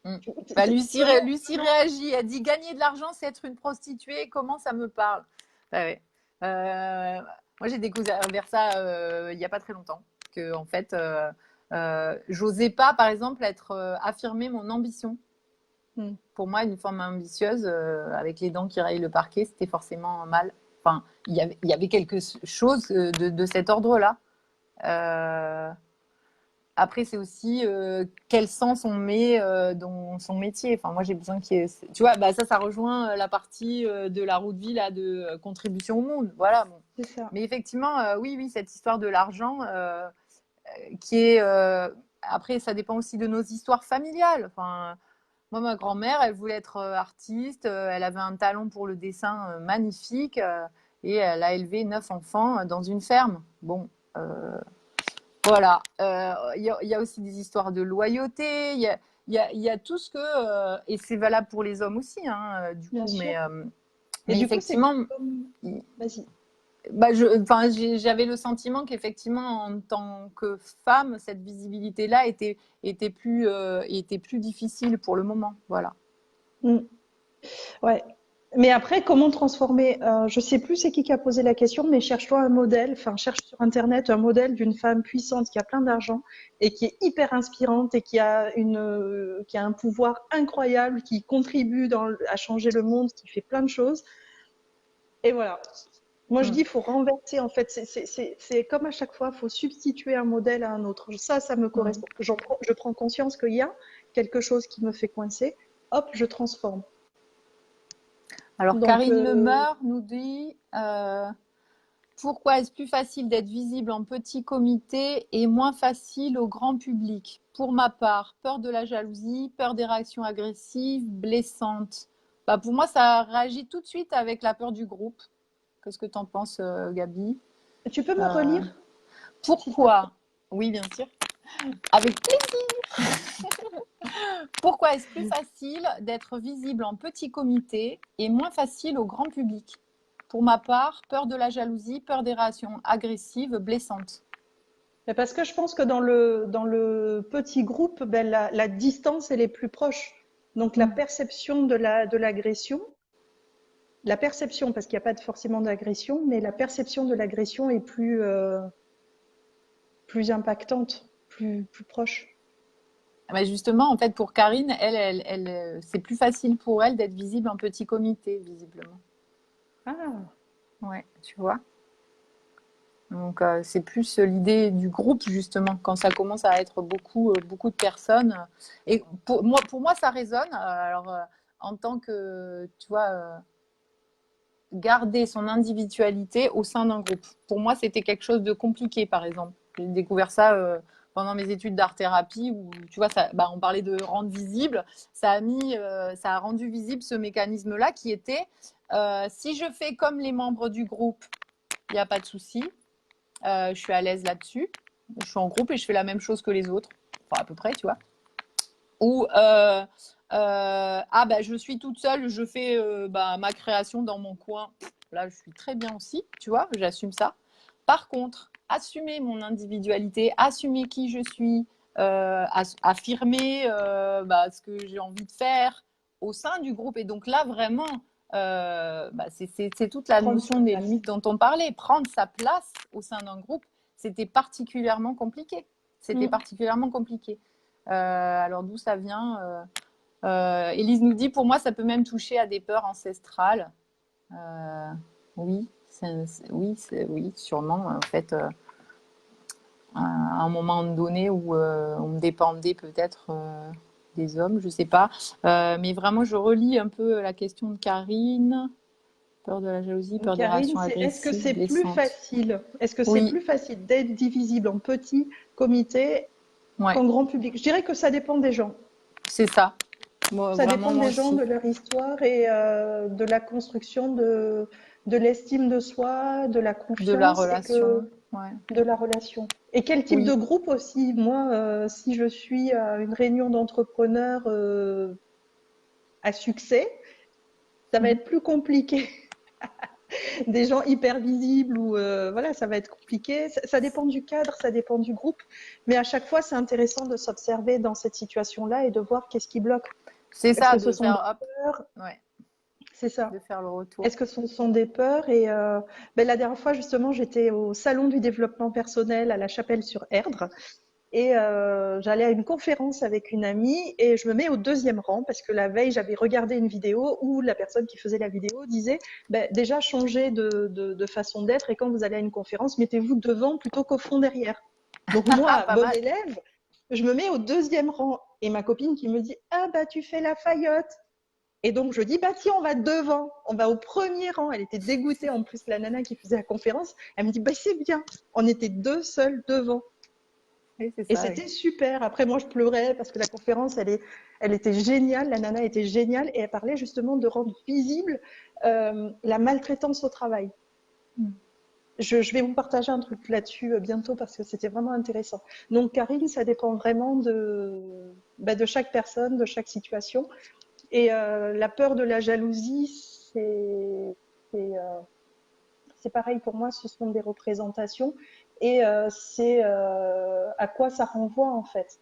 Mm. Bah, comment Lucie réagit. Elle dit gagner de l'argent, c'est être une prostituée. Comment ça me parle? Ah ouais. Moi, j'ai découvert ça il n'y a pas très longtemps. Que, en fait, j'osais pas, par exemple, affirmer mon ambition. Pour moi, une femme ambitieuse, avec les dents qui rayent le parquet, c'était forcément mal. Enfin, il y avait quelque chose de cet ordre-là. Après, c'est aussi quel sens on met dans son métier. Enfin, moi, j'ai besoin qu'il y ait... Tu vois, bah, ça rejoint la partie de la roue de vie là, de contribution au monde. Voilà. Bon. C'est ça. Mais effectivement, oui, cette histoire de l'argent qui est... Après, ça dépend aussi de nos histoires familiales. Enfin, moi, ma grand-mère, elle voulait être artiste. Elle avait un talent pour le dessin magnifique. Et elle a élevé 9 enfants dans une ferme. Bon... Voilà, il y a aussi des histoires de loyauté, il y a tout ce que, et c'est valable pour les hommes aussi, hein, du Bien coup, sûr. Et mais du coup, c'est effectivement, comme... Vas-y. bah, j'avais le sentiment qu'effectivement, en tant que femme, cette visibilité-là était plus difficile pour le moment, voilà. Mm. Ouais. Mais après, comment transformer je sais plus c'est qui a posé la question, mais cherche-toi un modèle, enfin cherche sur Internet un modèle d'une femme puissante qui a plein d'argent et qui est hyper inspirante et qui a un pouvoir incroyable, qui contribue à changer le monde, qui fait plein de choses. Et voilà. Moi, je dis, Mm. il faut renverser, en fait. C'est comme à chaque fois, il faut substituer un modèle à un autre. Ça me Mm. correspond. Je prends conscience qu'il y a quelque chose qui me fait coincer. Hop, je transforme. Alors, Donc, Karine Lemeur nous dit pourquoi est-ce plus facile d'être visible en petit comité et moins facile au grand public? Pour ma part, peur de la jalousie, peur des réactions agressives, blessantes. Bah, pour moi, ça réagit tout de suite avec la peur du groupe. Qu'est-ce que tu en penses, Gabi? tu peux me Euh, relire, s'il te plaît? Pourquoi? Oui, bien sûr. Avec plaisir. Pourquoi est-ce plus facile d'être visible en petit comité et moins facile au grand public? Pour ma part, peur de la jalousie, peur des réactions agressives, blessantes. Mais parce que je pense que dans le petit groupe, la distance, elle est plus proche. Donc, la Mm. perception de l'agression, la perception, parce qu'il n'y a pas forcément d'agression, mais la perception de l'agression est plus impactante, plus proche. Bah justement, en fait, pour Karine, c'est plus facile pour elle d'être visible en petit comité, visiblement. Ah, Ouais, tu vois. Donc, c'est plus l'idée du groupe, justement, quand ça commence à être beaucoup de personnes. Et pour moi, ça résonne. Alors, en tant que, tu vois, garder son individualité au sein d'un groupe. Pour moi, c'était quelque chose de compliqué, par exemple. J'ai découvert ça pendant mes études d'art-thérapie où, tu vois, on parlait de rendre visible. Ça a rendu visible ce mécanisme-là qui était si je fais comme les membres du groupe, il n'y a pas de souci. Je suis à l'aise là-dessus. Je suis en groupe et je fais la même chose que les autres. Enfin, à peu près, tu vois. Ou je suis toute seule, je fais ma création dans mon coin. Là, je suis très bien aussi, tu vois, j'assume ça. Par contre, assumer mon individualité, assumer qui je suis, affirmer ce que j'ai envie de faire au sein du groupe. Et donc là, vraiment, c'est toute la prendre notion sa des place. limites dont on parlait. Prendre sa place au sein d'un groupe, c'était particulièrement compliqué. C'était Mm. particulièrement compliqué. Alors d'où ça vient Élise nous dit, pour moi, ça peut même toucher à des peurs ancestrales. Oui, oui, sûrement. En fait, à un moment donné où on me dépendait peut-être des hommes, je sais pas. Mais vraiment, je relis un peu la question de Karine. Peur de la jalousie, Donc, peur des Karine, réactions est-ce que agressives, c'est plus blessantes. facile? Est-ce que c'est Oui, plus facile d'être divisible en petits comités ouais, qu'en grand public? Je dirais que ça dépend des gens. c'est ça. Moi, Ça vraiment, dépend moi des gens, aussi. de leur histoire et de la construction de l'estime de soi, de la De la confiance et relation, que ouais. de la relation. Et quel type de Oui. groupe aussi? Moi, si je suis à une réunion d'entrepreneurs à succès, ça va Mhm. être plus compliqué. Des gens hyper visibles ou voilà, ça va être compliqué. Ça dépend du cadre, ça dépend du groupe, mais à chaque fois, c'est intéressant de s'observer dans cette situation-là et de voir qu'est-ce qui bloque. C'est Est-ce ça, que ce de sont des faire, hop, peurs? ouais, C'est ça. de faire le retour. Est-ce que ce sont des peurs? Et ben, la dernière fois, justement, j'étais au salon du développement personnel à La Chapelle-sur-Erdre. Et j'allais à une conférence avec une amie et je me mets au deuxième rang parce que la veille, j'avais regardé une vidéo où la personne qui faisait la vidéo disait ben, déjà changez de façon d'être et quand vous allez à une conférence, mettez-vous devant plutôt qu'au fond derrière. Donc Ah, moi, pas bonne mal. élève, je me mets au deuxième rang et ma copine qui me dit ah bah tu fais la faillotte. Et donc je dis bah si on va devant, on va au premier rang. Elle était dégoûtée en plus la nana qui faisait la conférence. Elle me dit bah c'est bien, on était deux seuls devant. Oui, c'est Et ça, oui. c'était super. Après, moi, je pleurais parce que la conférence, elle était géniale. La nana était géniale et elle parlait justement de rendre visible la maltraitance au travail. Mm. Je vais vous partager un truc là-dessus bientôt parce que c'était vraiment intéressant. Donc, Karine, ça dépend vraiment bah, de chaque personne, de chaque situation. Et la peur de la jalousie, c'est, euh, c'est pareil pour moi, ce sont des représentations et c'est à quoi ça renvoie en fait.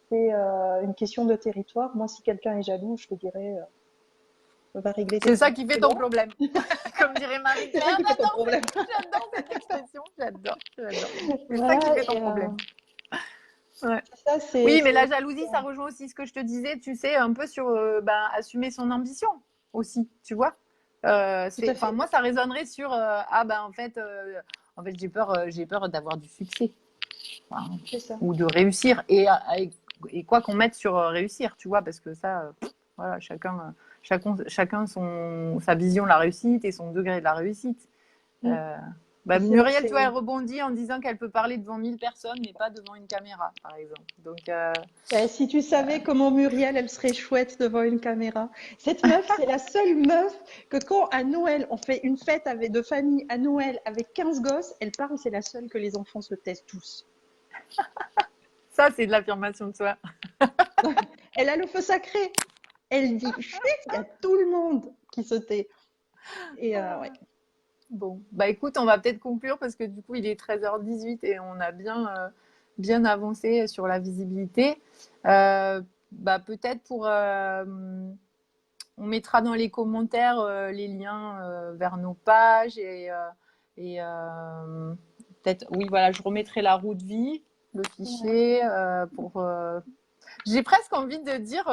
C'est une question de territoire. Moi, si quelqu'un est jaloux, je te dirais, va régler tes C'est ça qui comptes. fait C'est ton bon? problème. Comme dirait C'est ça Marie-Claire, qui fait ton problème. j'adore cette expression, j'adore, j'adore. C'est ça qui Voilà, fait ton et problème. Ouais. ça, Oui, mais la jalousie, ça rejoint aussi ce que je te disais, tu sais, un peu sur ben, assumer son ambition aussi, tu vois. tout à Enfin, fait. moi, ça résonnerait sur ah ben en fait j'ai peur d'avoir du succès. Enfin, C'est ça. ou de réussir et quoi qu'on mette sur réussir, tu vois, parce que ça, voilà, chacun sa vision de la réussite et son degré de la réussite. Mm. Euh, C'est vrai que Muriel, tu vois, elle c'est. rebondit en disant qu'elle peut parler devant 1000 personnes, mais pas devant une caméra, par exemple. Donc, Eh, si tu savais comment Muriel, elle serait chouette devant une caméra. Cette meuf, c'est la seule meuf que quand à Noël, on fait une fête de famille à Noël avec 15 gosses, elle parle, c'est la seule que les enfants se taisent tous. ça, c'est de l'affirmation de soi. Elle a le feu sacré. Elle dit chut, il y a tout le monde qui se tait. Et ouais. Bon, bah écoute, on va peut-être conclure parce que du coup, il est 13h18 et on a bien avancé sur la visibilité. Bah peut-être on mettra dans les commentaires les liens vers nos pages et peut-être, oui, voilà, je remettrai la roue de vie, le Ouais. fichier j'ai presque envie de dire,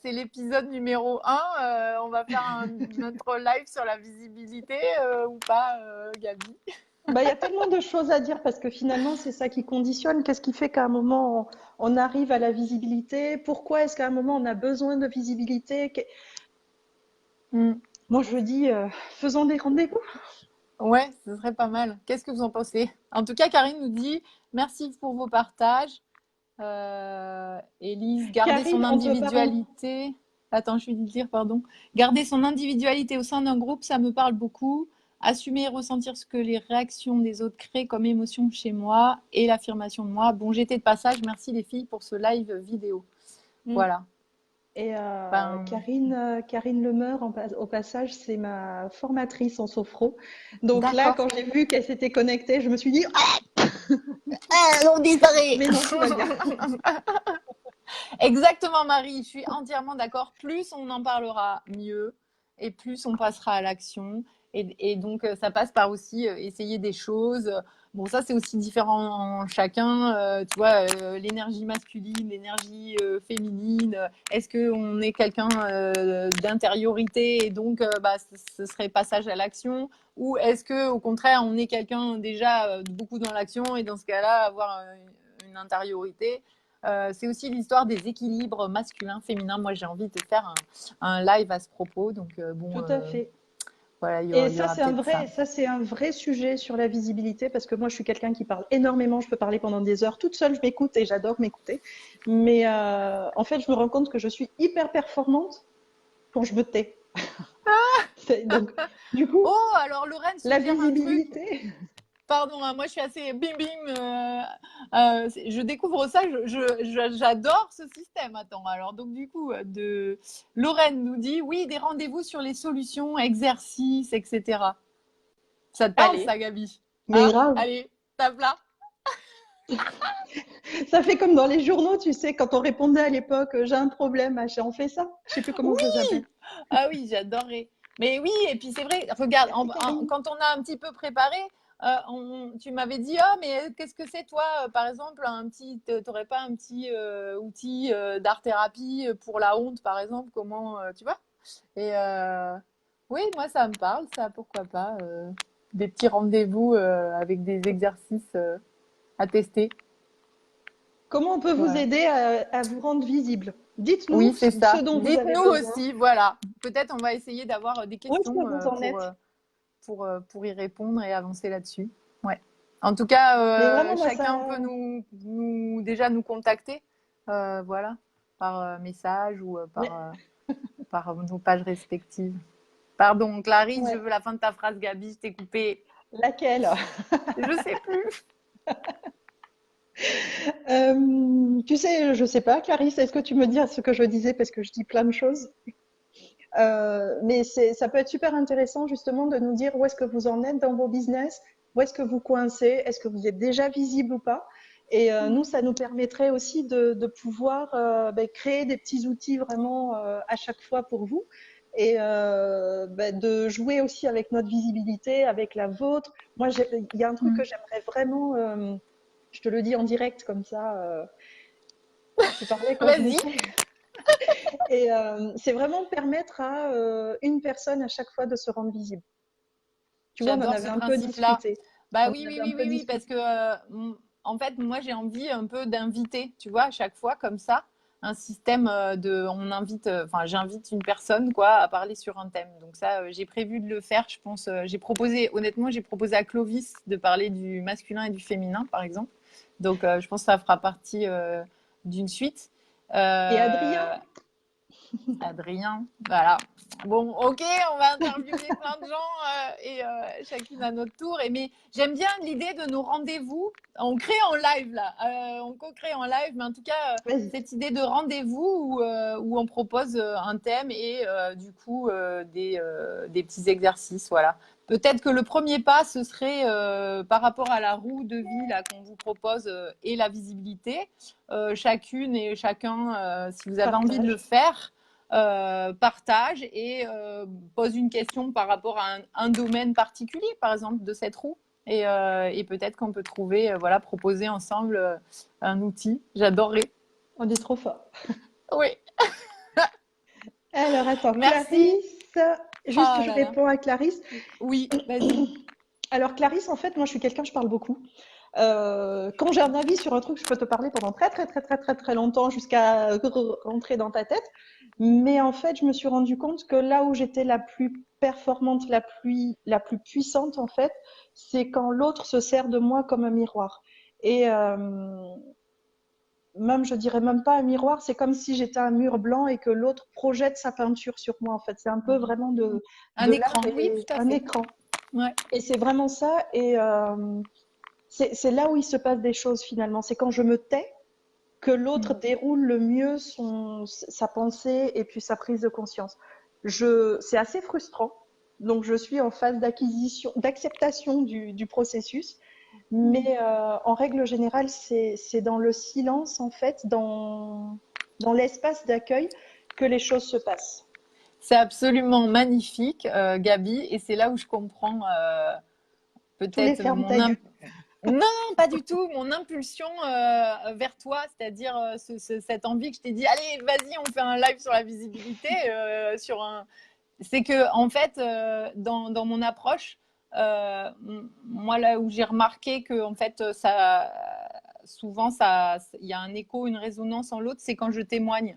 c'est l'épisode numéro 1. On va faire notre live sur la visibilité ou pas, Gabi? Bah, il y a tellement de choses à dire parce que finalement, c'est ça qui conditionne. Qu'est-ce qui fait qu'à un moment, on arrive à la visibilité? Pourquoi est-ce qu'à un moment, on a besoin de visibilité? Mm. Moi, je dis, faisons des rendez-vous. Ouais, ce serait pas mal. Qu'est-ce que vous en pensez? En tout cas, Karine nous dit merci pour vos partages. Élise, garder son Karine, on peut pas rentrer. individualité. Attends, je vais lui dire, pardon. Garder son individualité au sein d'un groupe, ça me parle beaucoup. Assumer et ressentir ce que les réactions des autres créent comme émotion chez moi et l'affirmation de moi. Bon, j'étais de passage. Merci les filles pour ce live vidéo. Voilà. Et Ben, Karine Lemeur, au passage, c'est ma formatrice en sophro. Donc là, d'accord. quand j'ai vu qu'elle s'était connectée, je me suis dit, ah, On disparaît. mais non, tout va bien. Exactement, Marie. Je suis entièrement d'accord. Plus on en parlera, mieux, et plus on passera à l'action. Et donc, ça passe par aussi essayer des choses. Bon, ça, c'est aussi différent en chacun. Tu vois, l'énergie masculine, l'énergie féminine. Est-ce qu'on est quelqu'un d'intériorité et donc, bah, ce serait passage à l'action? Ou est-ce que, au contraire, on est quelqu'un déjà beaucoup dans l'action et dans ce cas-là, avoir une intériorité? C'est aussi l'histoire des équilibres masculins, féminins. Moi, j'ai envie de faire un live à ce propos. Donc, bon, Tout à fait. Voilà, Et il y aura peut-être ça. ça c'est un vrai sujet sur la visibilité parce que moi je suis quelqu'un qui parle énormément, je peux parler pendant des heures toute seule, je m'écoute et j'adore m'écouter. Mais en fait, je me rends compte que je suis hyper performante quand je me tais. Donc, du coup, Oh, alors Lorraine la suggère un truc. visibilité. Pardon, hein, moi je suis assez bim bim. Je découvre ça, j'adore ce système. Attends, alors donc du coup, Lorraine nous dit oui, des rendez-vous sur les solutions, exercices, etc. Ça te parle Allez, ça, Gabi? mais Hein? grave. Allez, tape là. Ça fait comme dans les journaux, tu sais, quand on répondait à l'époque, j'ai un problème, machin, on fait ça. Je sais plus comment ça s'appelle. Oui! Ah oui, j'adorerais. Mais oui, et puis c'est vrai, regarde, Merci Karine. quand on a un petit peu préparé, tu m'avais dit, ah, mais qu'est-ce que c'est toi, par exemple, t'aurais pas un petit outil d'art-thérapie pour la honte, par exemple, comment, tu vois? Et oui, moi ça me parle, ça, pourquoi pas, des petits rendez-vous avec des exercices à tester. Comment on peut vous Voilà. aider à vous rendre visible? Dites-nous Oui, c'est ce ça. dont vous avez Dites-nous besoin. aussi, voilà. Peut-être on va essayer d'avoir des Où est-ce que questions vous en êtes? pour y répondre et avancer là-dessus. Ouais. En tout cas, Mais vraiment, moi, chacun ça. peut déjà nous contacter, voilà, par message ou Mais- par nos pages respectives. Pardon, Clarisse, je Ouais. veux la fin de ta phrase, Gabi, je t'ai coupé. Laquelle? Je sais plus. Tu sais, je sais pas, Clarisse, est-ce que tu me dis ce que je disais parce que je dis plein de choses? Mais ça peut être super intéressant justement de nous dire où est-ce que vous en êtes dans vos business, où est-ce que vous coincez, est-ce que vous êtes déjà visible ou pas. Et nous, ça nous permettrait aussi de pouvoir créer des petits outils vraiment à chaque fois pour vous et de jouer aussi avec notre visibilité, avec la vôtre. Moi, il y a un truc que j'aimerais vraiment, je te le dis en direct comme ça, tu parlais quand je Vas-y. m'étais. Et c'est vraiment permettre à une personne à chaque fois de se rendre visible. Tu vois, on en J'adore avait ce un peu principe-là. discuté. Bah On oui, en oui, avait un oui, peu oui, oui, parce discuté. que en fait, moi j'ai envie un peu d'inviter, tu vois, à chaque fois comme ça, un système on invite, enfin j'invite une personne quoi à parler sur un thème. Donc ça, j'ai prévu de le faire. Je pense, j'ai proposé, honnêtement, j'ai proposé à Clovis de parler du masculin et du féminin, par exemple. Donc je pense que ça fera partie d'une suite. Et Adrien, Euh, Adrien, voilà. Bon, ok, on va interviewer plein de gens et chacune à notre tour. Mais j'aime bien l'idée de nos rendez-vous. On crée en live là, on co-crée en live, mais en tout cas, vas-y. cette idée de rendez-vous où on propose un thème et du coup des petits exercices. Voilà. Peut-être que le premier pas, ce serait par rapport à la roue de vie là qu'on vous propose et la visibilité. Chacune et chacun, si vous avez envie de le Partage. faire partage et pose une question par rapport à un domaine particulier, par exemple, de cette roue. Et peut-être qu'on peut trouver, voilà, proposer ensemble un outil. J'adorerais. On est trop fort. Oui. Alors, attends, Merci. Clarisse. Juste, Oh je là là. réponds à Clarisse. Oui, vas-y. Alors, Clarisse, en fait, moi, je suis quelqu'un, je parle beaucoup. Quand j'ai un avis sur un truc, je peux te parler pendant très, très, très, très, très, très longtemps jusqu'à rentrer dans ta tête. Mais en fait, je me suis rendu compte que là où j'étais la plus performante, la plus puissante, en fait, c'est quand l'autre se sert de moi comme un miroir. Et même, je dirais même pas un miroir, c'est comme si j'étais un mur blanc et que l'autre projette sa peinture sur moi, en fait. C'est un peu vraiment Un de l'art écran, oui, et tout à un fait. écran. Ouais. Et c'est vraiment ça. Et c'est là où il se passe des choses finalement. C'est quand je me tais que l'autre déroule le mieux sa pensée et puis sa prise de conscience. C'est assez frustrant. Donc je suis en phase d'acceptation du processus. Mais en règle générale, c'est dans le silence, en fait, dans l'espace d'accueil que les choses se passent. C'est absolument magnifique, Gabi, et c'est là où je comprends Tous les peut-être ferme ta gueule. non, pas du tout. Mon impulsion vers toi, c'est-à-dire cette envie que je t'ai dit, allez, vas-y, on fait un live sur la visibilité, c'est que en fait, dans mon approche, moi là où j'ai remarqué que en fait, souvent, il y a un écho, une résonance en l'autre, c'est quand je témoigne.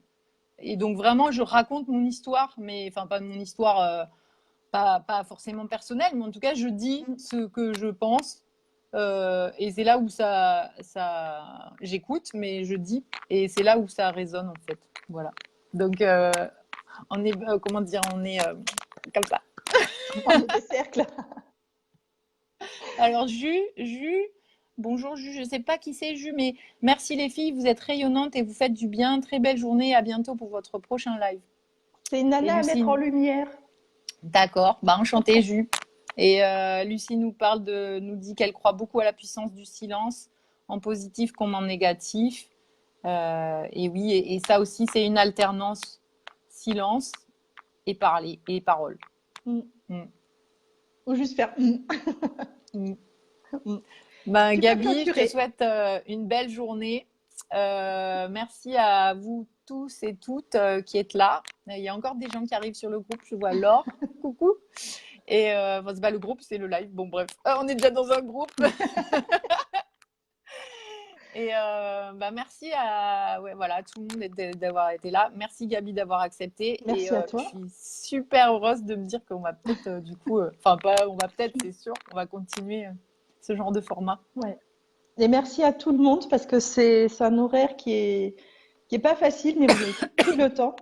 Et donc vraiment, je raconte mon histoire, mais enfin pas mon histoire. pas forcément personnel, mais en tout cas, je dis ce que je pense. Et c'est là où j'écoute, mais je dis, et c'est là où ça résonne en fait. Voilà. Donc, on est, comment dire, on est comme ça. On est des cercles. Alors, bonjour Ju, je ne sais pas qui c'est Ju, mais merci les filles, vous êtes rayonnantes et vous faites du bien. Très belle journée, à bientôt pour votre prochain live. C'est une nana à mettre en lumière. D'accord, bah enchantée Ju. Et Lucie nous dit qu'elle croit beaucoup à la puissance du silence, en positif comme en négatif. Et oui, et ça aussi, c'est une alternance silence et parler et parole. Ou juste faire. Ben, Gabi, je te souhaite une belle journée. Merci à vous tous et toutes qui êtes là. Il y a encore des gens qui arrivent sur le groupe. Je vois Laure. Coucou. Et c'est pas le groupe, c'est le live. Bon, bref, on est déjà dans un groupe. Et merci à tout le monde d'avoir été là. Merci Gabi d'avoir accepté. Merci à toi. Je suis super heureuse de me dire qu'on va peut-être c'est sûr, on va continuer ce genre de format. Ouais. Et merci à tout le monde parce que c'est un horaire qui est pas facile, mais vous avez pris le temps.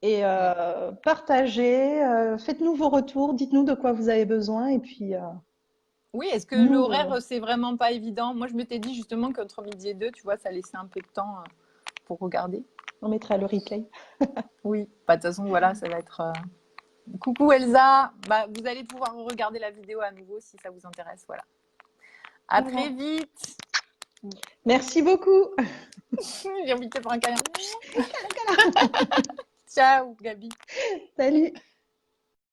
Et partagez, faites-nous vos retours, dites-nous de quoi vous avez besoin. Et puis. Oui, est-ce que l'horaire, c'est vraiment pas évident? Moi, je m'étais dit justement qu'entre midi et 2, tu vois, ça laissait un peu de temps pour regarder. On mettra le replay. Oui, de toute façon, voilà, ça va être. Coucou Elsa, vous allez pouvoir regarder la vidéo à nouveau si ça vous intéresse. Voilà. À très vite. Merci beaucoup. J'ai envie de te faire un câlin. Ciao, Gabi. Salut.